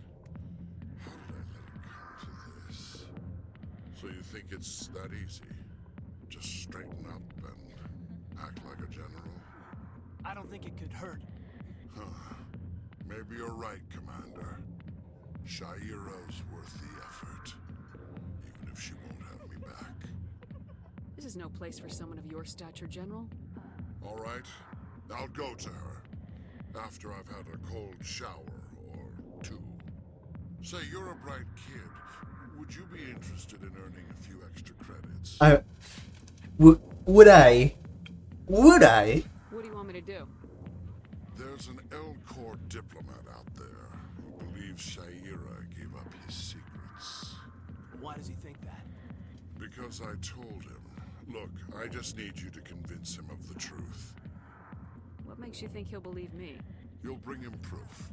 How did I let it come to this? So you think it's that easy? Just straighten up and act like a general? I don't think it could hurt. Huh. Maybe you're right, Commander. Shaira's worth the effort. Even if she won't have me back. This is no place for someone of your stature, General. All right. I'll go to her. After I've had a cold shower or two. Say, you're a bright kid. Would you be interested in earning a few extra credits? Would I? Would I? What do you want me to do? There's an Elcor diplomat out there who believes Shaira gave up his secrets. Why does he think that? Because I told him. Look, I just need you to convince him of the truth. What makes you think he'll believe me? You'll bring him proof.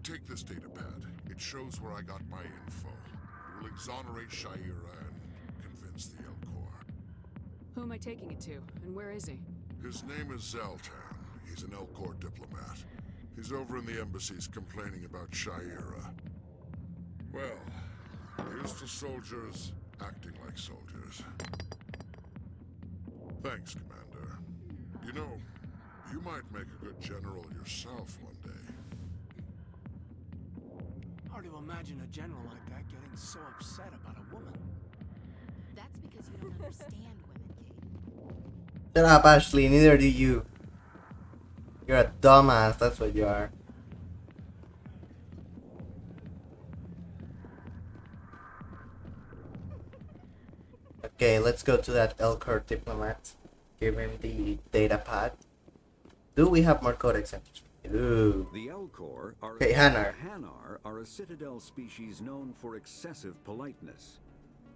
Take this datapad. It shows where I got my info. It will exonerate Shaira and convince the Elcor. Who am I taking it to, and where is he? His name is Zaltan. He's an Elcor diplomat. He's over in the embassies complaining about Shaira. Well, here's to soldiers acting like soldiers. Thanks, Commander. You know, you might make a good general yourself one day. Hard to imagine a general like that getting so upset about a woman. That's because you don't understand women, Cade. Shut up, Ashley. Neither do you. You're a dumbass. That's what you are. Okay, let's go to that Elcor diplomat. Give him the data pad. Do we have more codex entries? Ooh. The Elcor are Okay, Hanar. Hanar are a citadel species known for excessive politeness.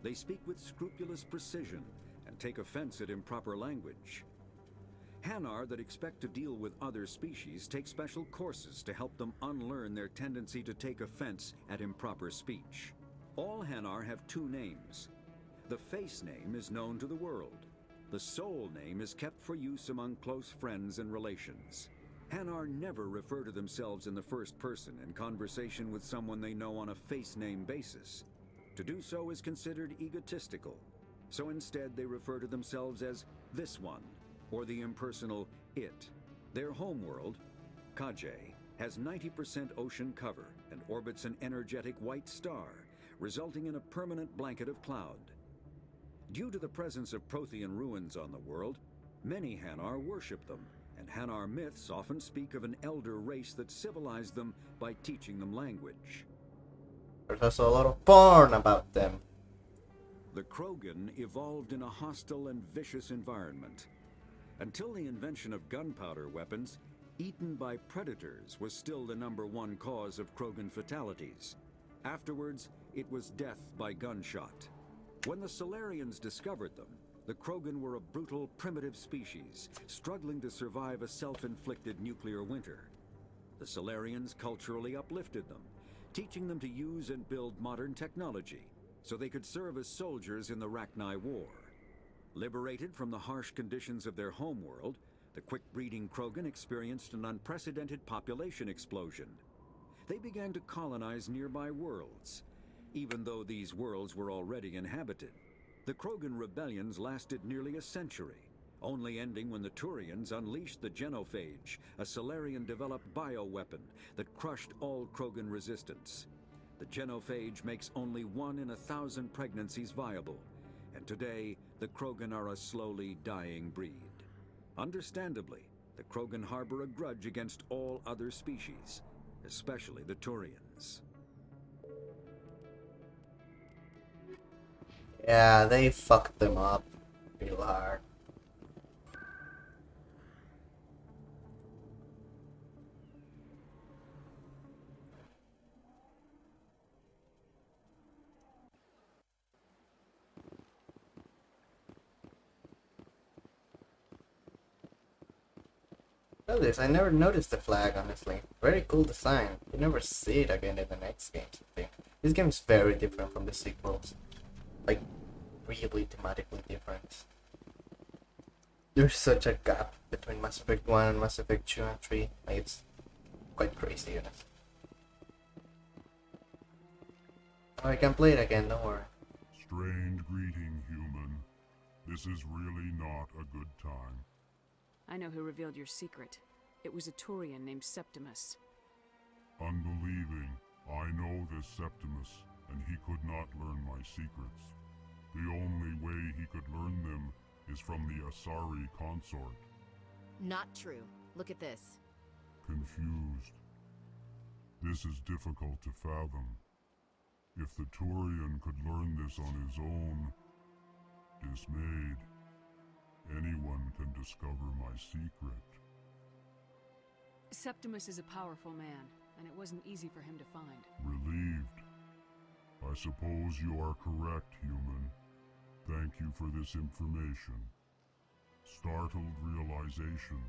They speak with scrupulous precision and take offense at improper language. Hanar that expect to deal with other species take special courses to help them unlearn their tendency to take offense at improper speech. All Hanar have two names, The face name is known to the world. The soul name is kept for use among close friends and relations. Hanar never refer to themselves in the first person in conversation with someone they know on a face name basis. To do so is considered egotistical. So instead they refer to themselves as this one, or the impersonal it. Their homeworld, Kaje, has 90% ocean cover and orbits an energetic white star, resulting in a permanent blanket of cloud. Due to the presence of Prothean ruins on the world, many Hanar worship them, and Hanar myths often speak of an elder race that civilized them by teaching them language. There's also a lot of porn about them. The Krogan evolved in a hostile and vicious environment. Until the invention of gunpowder weapons, eaten by predators was still the #1 cause of Krogan fatalities. Afterwards, it was death by gunshot. When the Solarians discovered them, the Krogan were a brutal, primitive species, struggling to survive a self-inflicted nuclear winter. The Solarians culturally uplifted them, teaching them to use and build modern technology, so they could serve as soldiers in the Rachni War. Liberated from the harsh conditions of their homeworld, the quick-breeding Krogan experienced an unprecedented population explosion. They began to colonize nearby worlds, even though these worlds were already inhabited. The Krogan rebellions lasted nearly a century, only ending when the Turians unleashed the Genophage, a Solarian-developed bioweapon that crushed all Krogan resistance. The Genophage makes only 1 in 1,000 pregnancies viable, and today the Krogan are a slowly dying breed. Understandably, the Krogan harbor a grudge against all other species, especially the Turians. Yeah, they fucked them up real hard. Look at this, I never noticed the flag, honestly. Very cool design. You never see it again in the next games, I think. This game is very different from the sequels. Like, really thematically different. There's such a gap between Mass Effect 1 and Mass Effect 2 and 3. Like, it's quite crazy, honestly. Oh, I can play it again, don't worry. Strange greeting, human. This is really not a good time. I know who revealed your secret. It was a Turian named Septimus. Unbelieving, I know this Septimus, and he could not learn my secrets. The only way he could learn them is from the Asari consort. Not true. Look at this. Confused. This is difficult to fathom. If the Turian could learn this on his own, dismayed, anyone can discover my secret. Septimus is a powerful man, and it wasn't easy for him to find. Relieved. I suppose you are correct, human. Thank you for this information. Startled realization.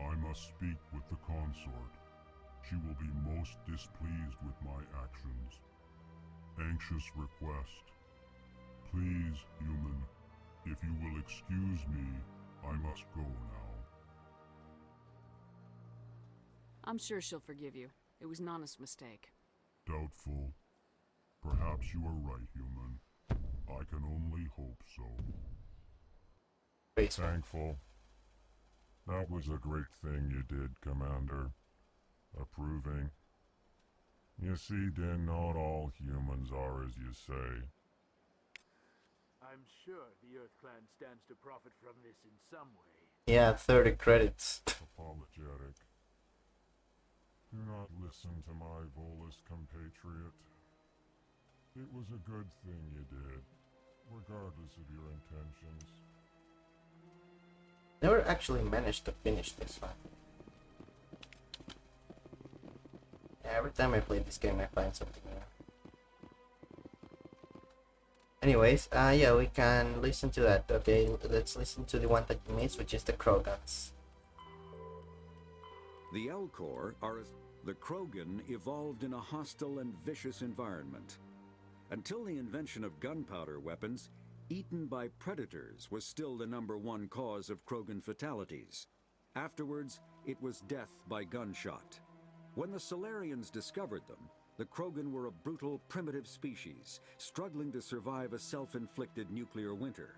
I must speak with the consort. She will be most displeased with my actions. Anxious request. Please, human, if you will excuse me, I must go now. I'm sure she'll forgive you. It was Nana's mistake. Doubtful. Perhaps you are right, human. I can only hope so. Thankful. That was a great thing you did, Commander. Approving. You see, Din, not all humans are as you say. I'm sure the Earth Clan stands to profit from this in some way. Yeah, 30 credits. Apologetic. Do not listen to my Volus compatriot. It was a good thing you did, regardless of your intentions. Never actually managed to finish this one. Yeah, every time I play this game I find something new. Anyways, yeah, we can listen to that. Okay, let's listen to the one that you missed, which is the Krogans. The Elcor are... The Krogan evolved in a hostile and vicious environment. Until the invention of gunpowder weapons, eaten by predators was still the #1 cause of Krogan fatalities. Afterwards, it was death by gunshot. When the Solarians discovered them, the Krogan were a brutal, primitive species, struggling to survive a self-inflicted nuclear winter.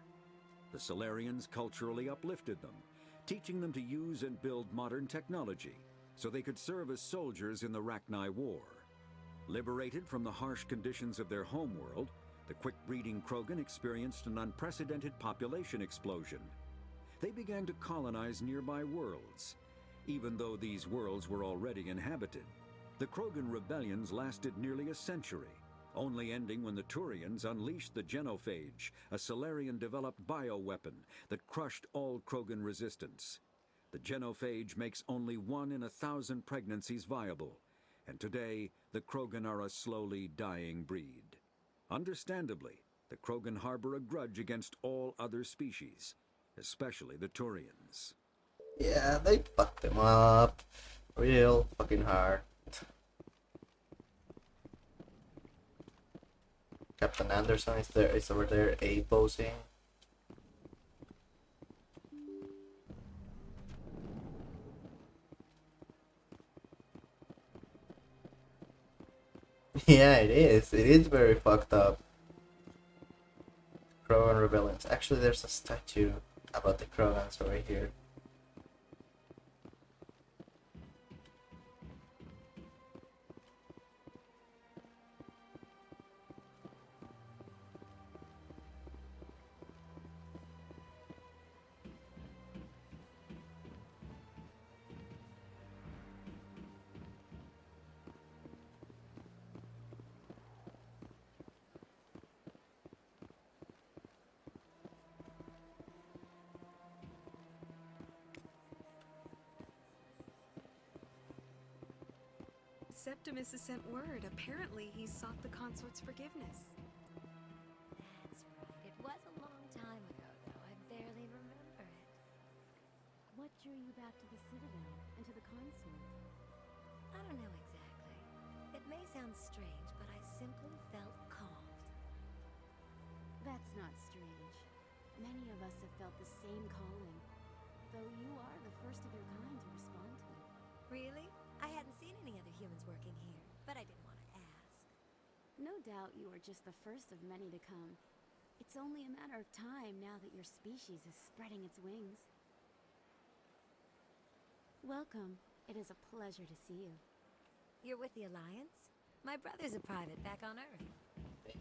The Solarians culturally uplifted them, teaching them to use and build modern technology, so they could serve as soldiers in the Rachni War. Liberated from the harsh conditions of their homeworld, the quick-breeding Krogan experienced an unprecedented population explosion. They began to colonize nearby worlds. Even though these worlds were already inhabited, the Krogan rebellions lasted nearly a century, only ending when the Turians unleashed the Genophage, a Solarian-developed bioweapon that crushed all Krogan resistance. The Genophage makes only 1 in 1,000 pregnancies viable, and today the Krogan are a slowly dying breed. Understandably, the Krogan harbor a grudge against all other species, especially the Turians. Yeah, they fucked them up real fucking hard. Captain Anderson is over there A-posing. Yeah, it is. It is very fucked up. Krogan rebellions. Actually, there's a statue about the Krogans over here. Septimus has sent word. Apparently, he sought the consort's forgiveness. That's right. It was a long time ago, though. I barely remember it. What drew you back to the Citadel and to the consort? I don't know exactly. It may sound strange, but I simply felt called. That's not strange. Many of us have felt the same calling, though you are the first of your kind to respond to it. Really? I hadn't seen any other humans working here, but I didn't want to ask. No doubt you are just the first of many to come. It's only a matter of time now that your species is spreading its wings. Welcome. It is a pleasure to see you. You're with the Alliance? My brother's a private back on Earth.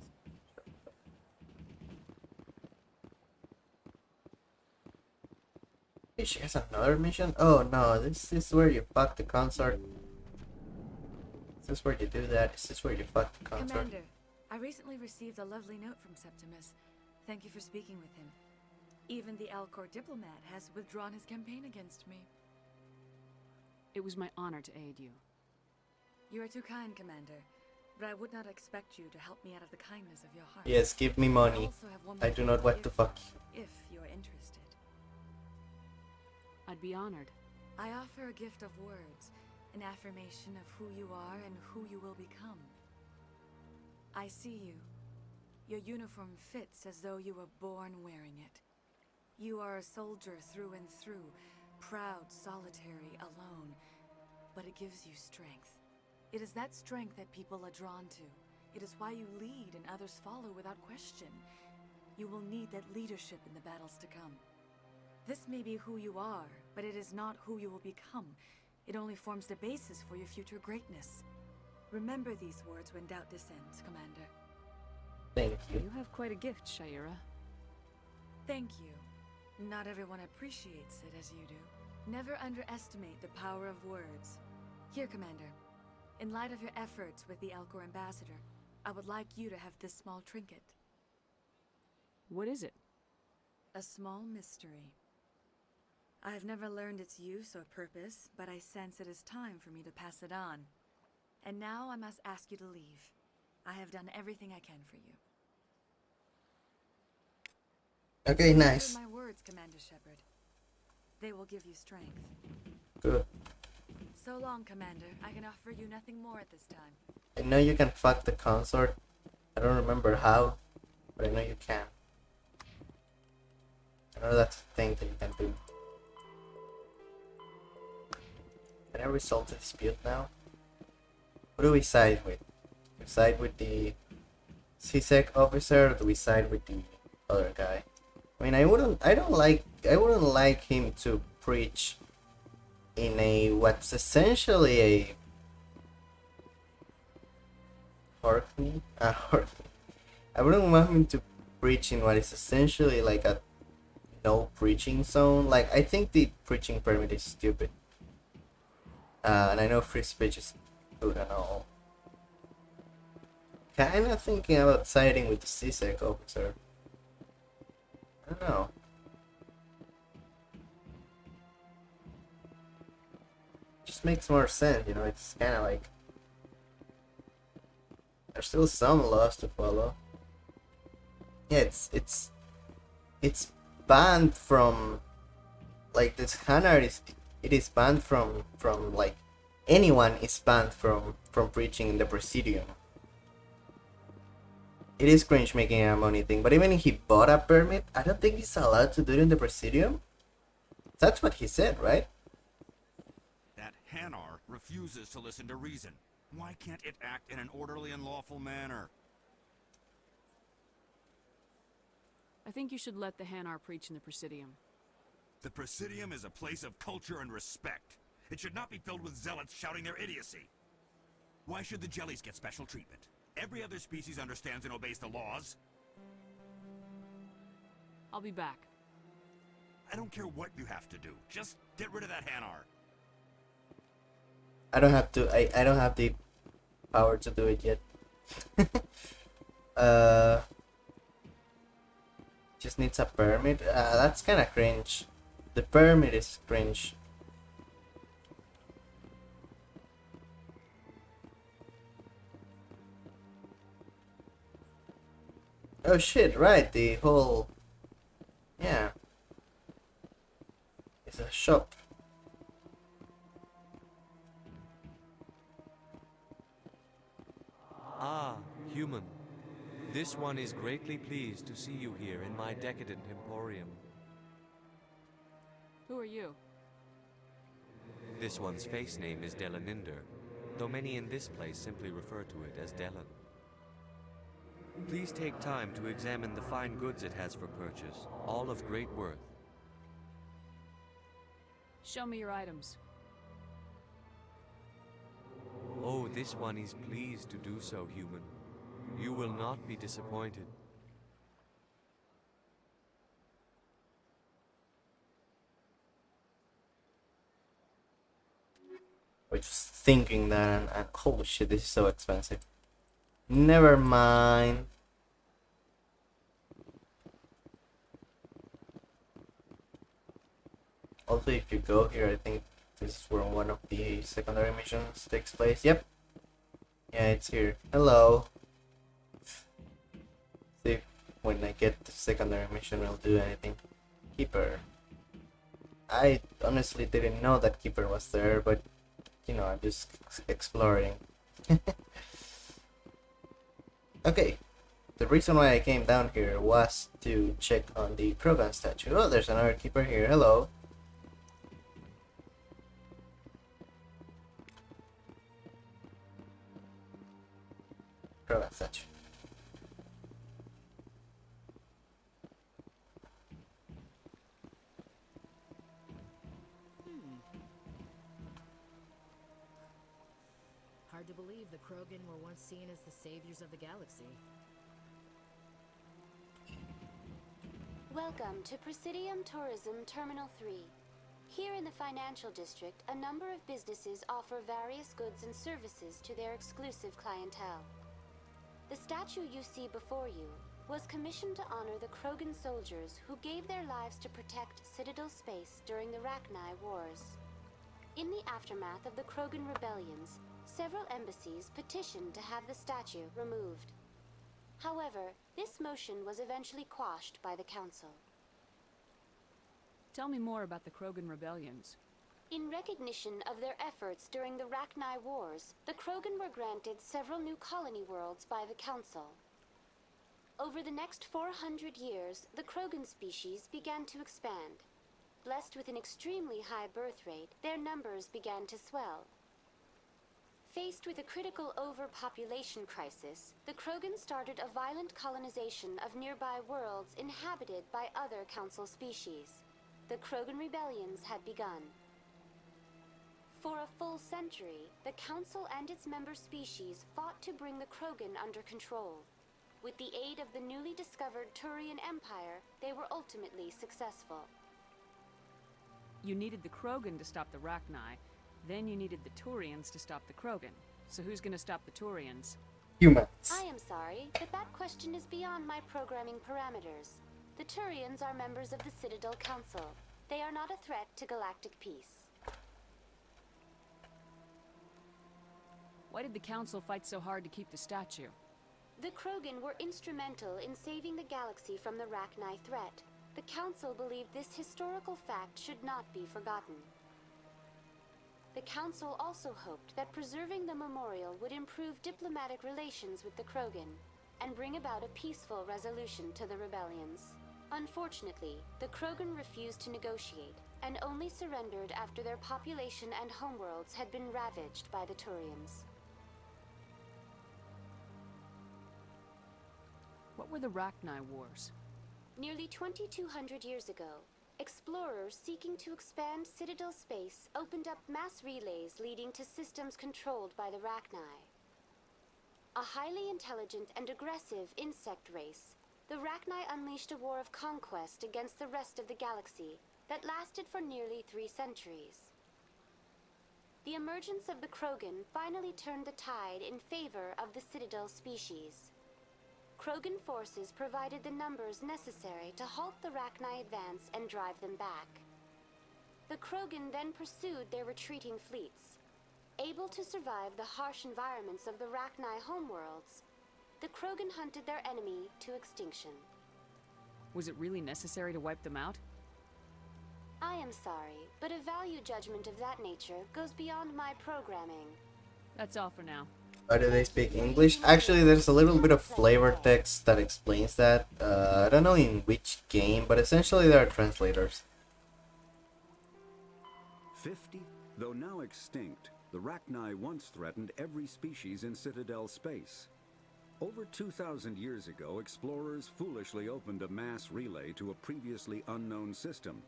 Hey, she has another mission? Oh no, this is where you fuck the consort. Is this where you do that? Is this where you fuck the consort? Commander, I recently received a lovely note from Septimus. Thank you for speaking with him. Even the Alcor diplomat has withdrawn his campaign against me. It was my honor to aid you. You are too kind, Commander. But I would not expect you to help me out of the kindness of your heart. Yes, give me money. I do not want to fuck you. If you're interested. I'd be honored. I offer a gift of words, an affirmation of who you are and who you will become. I see you. Your uniform fits as though you were born wearing it. You are a soldier through and through, proud, solitary, alone, but it gives you strength. It is that strength that people are drawn to. It is why you lead and others follow without question. You will need that leadership in the battles to come. This may be who you are, but it is not who you will become. It only forms the basis for your future greatness. Remember these words when doubt descends, Commander. Thank you. You have quite a gift, Shayera. Thank you. Not everyone appreciates it as you do. Never underestimate the power of words. Here, Commander. In light of your efforts with the Alcor ambassador, I would like you to have this small trinket. What is it? A small mystery. I have never learned its use or purpose, but I sense it is time for me to pass it on. And now I must ask you to leave. I have done everything I can for you. Okay, nice. Remember my words, Commander Shepard. They will give you strength. Good. So long, Commander. I can offer you nothing more at this time. I know you can fuck the consort, I don't remember how, but I know you can. I know that's a thing that you can do. Can I resolve the dispute now? Who do we side with? We side with the CSEC officer, or do we side with the other guy? I mean, I wouldn't like him to preach in a what's essentially a Orkney. I wouldn't want him to preach in what is essentially like a no preaching zone. Like, I think the preaching permit is stupid. And I know free speech is good and all. Kinda thinking about siding with the CSEC officer. I don't know. Just makes more sense, you know, it's kinda like there's still some laws to follow. Yeah, it's banned from, like, this Hanar is banned from like anyone is banned from preaching in the Presidium. It is cringe making a money thing, but even if he bought a permit, I don't think he's allowed to do it in the Presidium. That's what he said, right? That Hanar refuses to listen to reason. Why can't it act in an orderly and lawful manner? I think you should let the Hanar preach in the Presidium. The Presidium is a place of culture and respect. It should not be filled with zealots shouting their idiocy. Why should the jellies get special treatment? Every other species understands and obeys the laws. I'll be back. I don't care what you have to do. Just get rid of that Hanar. I don't have to. I don't have the power to do it yet. Just needs a permit. That's kind of cringe. The permit is cringe. Oh shit! Right, the whole. Yeah. It's a shop. Ah, human. This one is greatly pleased to see you here in my decadent emporium. Who are you? This one's face name is Delaninder, though many in this place simply refer to it as Delan. Please take time to examine the fine goods it has for purchase, all of great worth. Show me your items. Oh, this one is pleased to do so, human. You will not be disappointed. I was just thinking that, and holy shit, this is so expensive. Never mind. Also, if you go here, I think this is where one of the secondary missions takes place. Yep. Yeah, it's here. Hello. See if when I get the secondary mission I'll do anything. Keeper. I honestly didn't know that Keeper was there, but you know, I'm just exploring. Okay. The reason why I came down here was to check on the Krogan statue. Oh, there's another Keeper here. Hello. Krogan statue. Hard to believe the Krogan were once seen as the saviors of the galaxy. Welcome to Presidium Tourism Terminal 3. Here in the financial district, a number of businesses offer various goods and services to their exclusive clientele. The statue you see before you was commissioned to honor the Krogan soldiers who gave their lives to protect Citadel space during the Rachni Wars. In the aftermath of the Krogan rebellions, several embassies petitioned to have the statue removed. However, this motion was eventually quashed by the Council. Tell me more about the Krogan rebellions. In recognition of their efforts during the Rachni Wars, the Krogan were granted several new colony worlds by the Council. Over the next 400 years, the Krogan species began to expand. Blessed with an extremely high birth rate, their numbers began to swell. Faced with a critical overpopulation crisis, the Krogan started a violent colonization of nearby worlds inhabited by other Council species. The Krogan rebellions had begun. For a full century, the Council and its member species fought to bring the Krogan under control. With the aid of the newly discovered Turian Empire, they were ultimately successful. You needed the Krogan to stop the Rachni, then you needed the Turians to stop the Krogan. So who's gonna stop the Turians? Humans. I am sorry, but that question is beyond my programming parameters. The Turians are members of the Citadel Council. They are not a threat to galactic peace. Why did the Council fight so hard to keep the statue? The Krogan were instrumental in saving the galaxy from the Rachni threat. The Council believed this historical fact should not be forgotten. The Council also hoped that preserving the memorial would improve diplomatic relations with the Krogan and bring about a peaceful resolution to the rebellions. Unfortunately, the Krogan refused to negotiate and only surrendered after their population and homeworlds had been ravaged by the Turians. What were the Rachni Wars? Nearly 2,200 years ago, explorers seeking to expand Citadel space opened up mass relays leading to systems controlled by the Rachni. A highly intelligent and aggressive insect race, the Rachni unleashed a war of conquest against the rest of the galaxy that lasted for nearly 3 centuries. The emergence of the Krogan finally turned the tide in favor of the Citadel species. Krogan forces provided the numbers necessary to halt the Rachni advance and drive them back. The Krogan then pursued their retreating fleets. Able to survive the harsh environments of the Rachni homeworlds, the Krogan hunted their enemy to extinction. Was it really necessary to wipe them out? I am sorry, but a value judgment of that nature goes beyond my programming. That's all for now. Why do they speak English? Actually, there's a little bit of flavor text that explains that. I don't know in which game, but essentially they are translators. 50? Though now extinct, the Rachni once threatened every species in Citadel space. Over 2,000 years ago, explorers foolishly opened a mass relay to a previously unknown system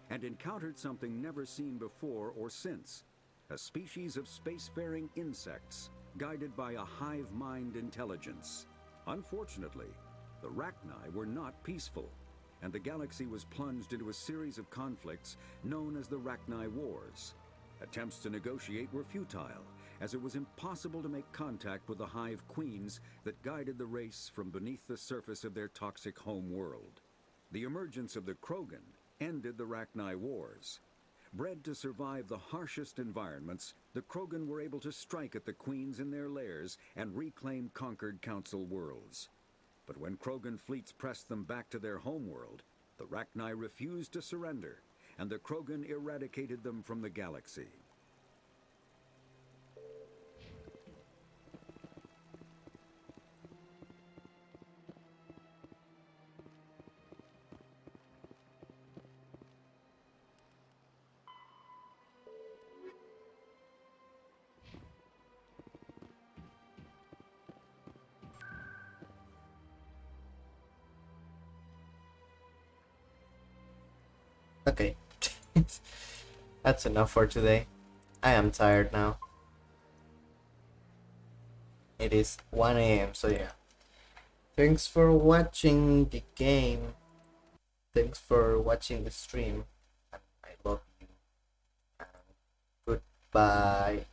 and encountered something never seen before or since, a species of spacefaring insects guided by a hive mind intelligence. Unfortunately, the Rachni were not peaceful, and the galaxy was plunged into a series of conflicts known as the Rachni Wars. Attempts to negotiate were futile, as it was impossible to make contact with the hive queens that guided the race from beneath the surface of their toxic home world. The emergence of the Krogan ended the Rachni Wars. Bred to survive the harshest environments, the Krogan were able to strike at the queens in their lairs and reclaim conquered Council worlds. But when Krogan fleets pressed them back to their homeworld, the Rachni refused to surrender, and the Krogan eradicated them from the galaxy. Okay. That's enough for today. I am tired now. It is 1 AM, so yeah. Thanks for watching the game. Thanks for watching the stream. I love you. Goodbye.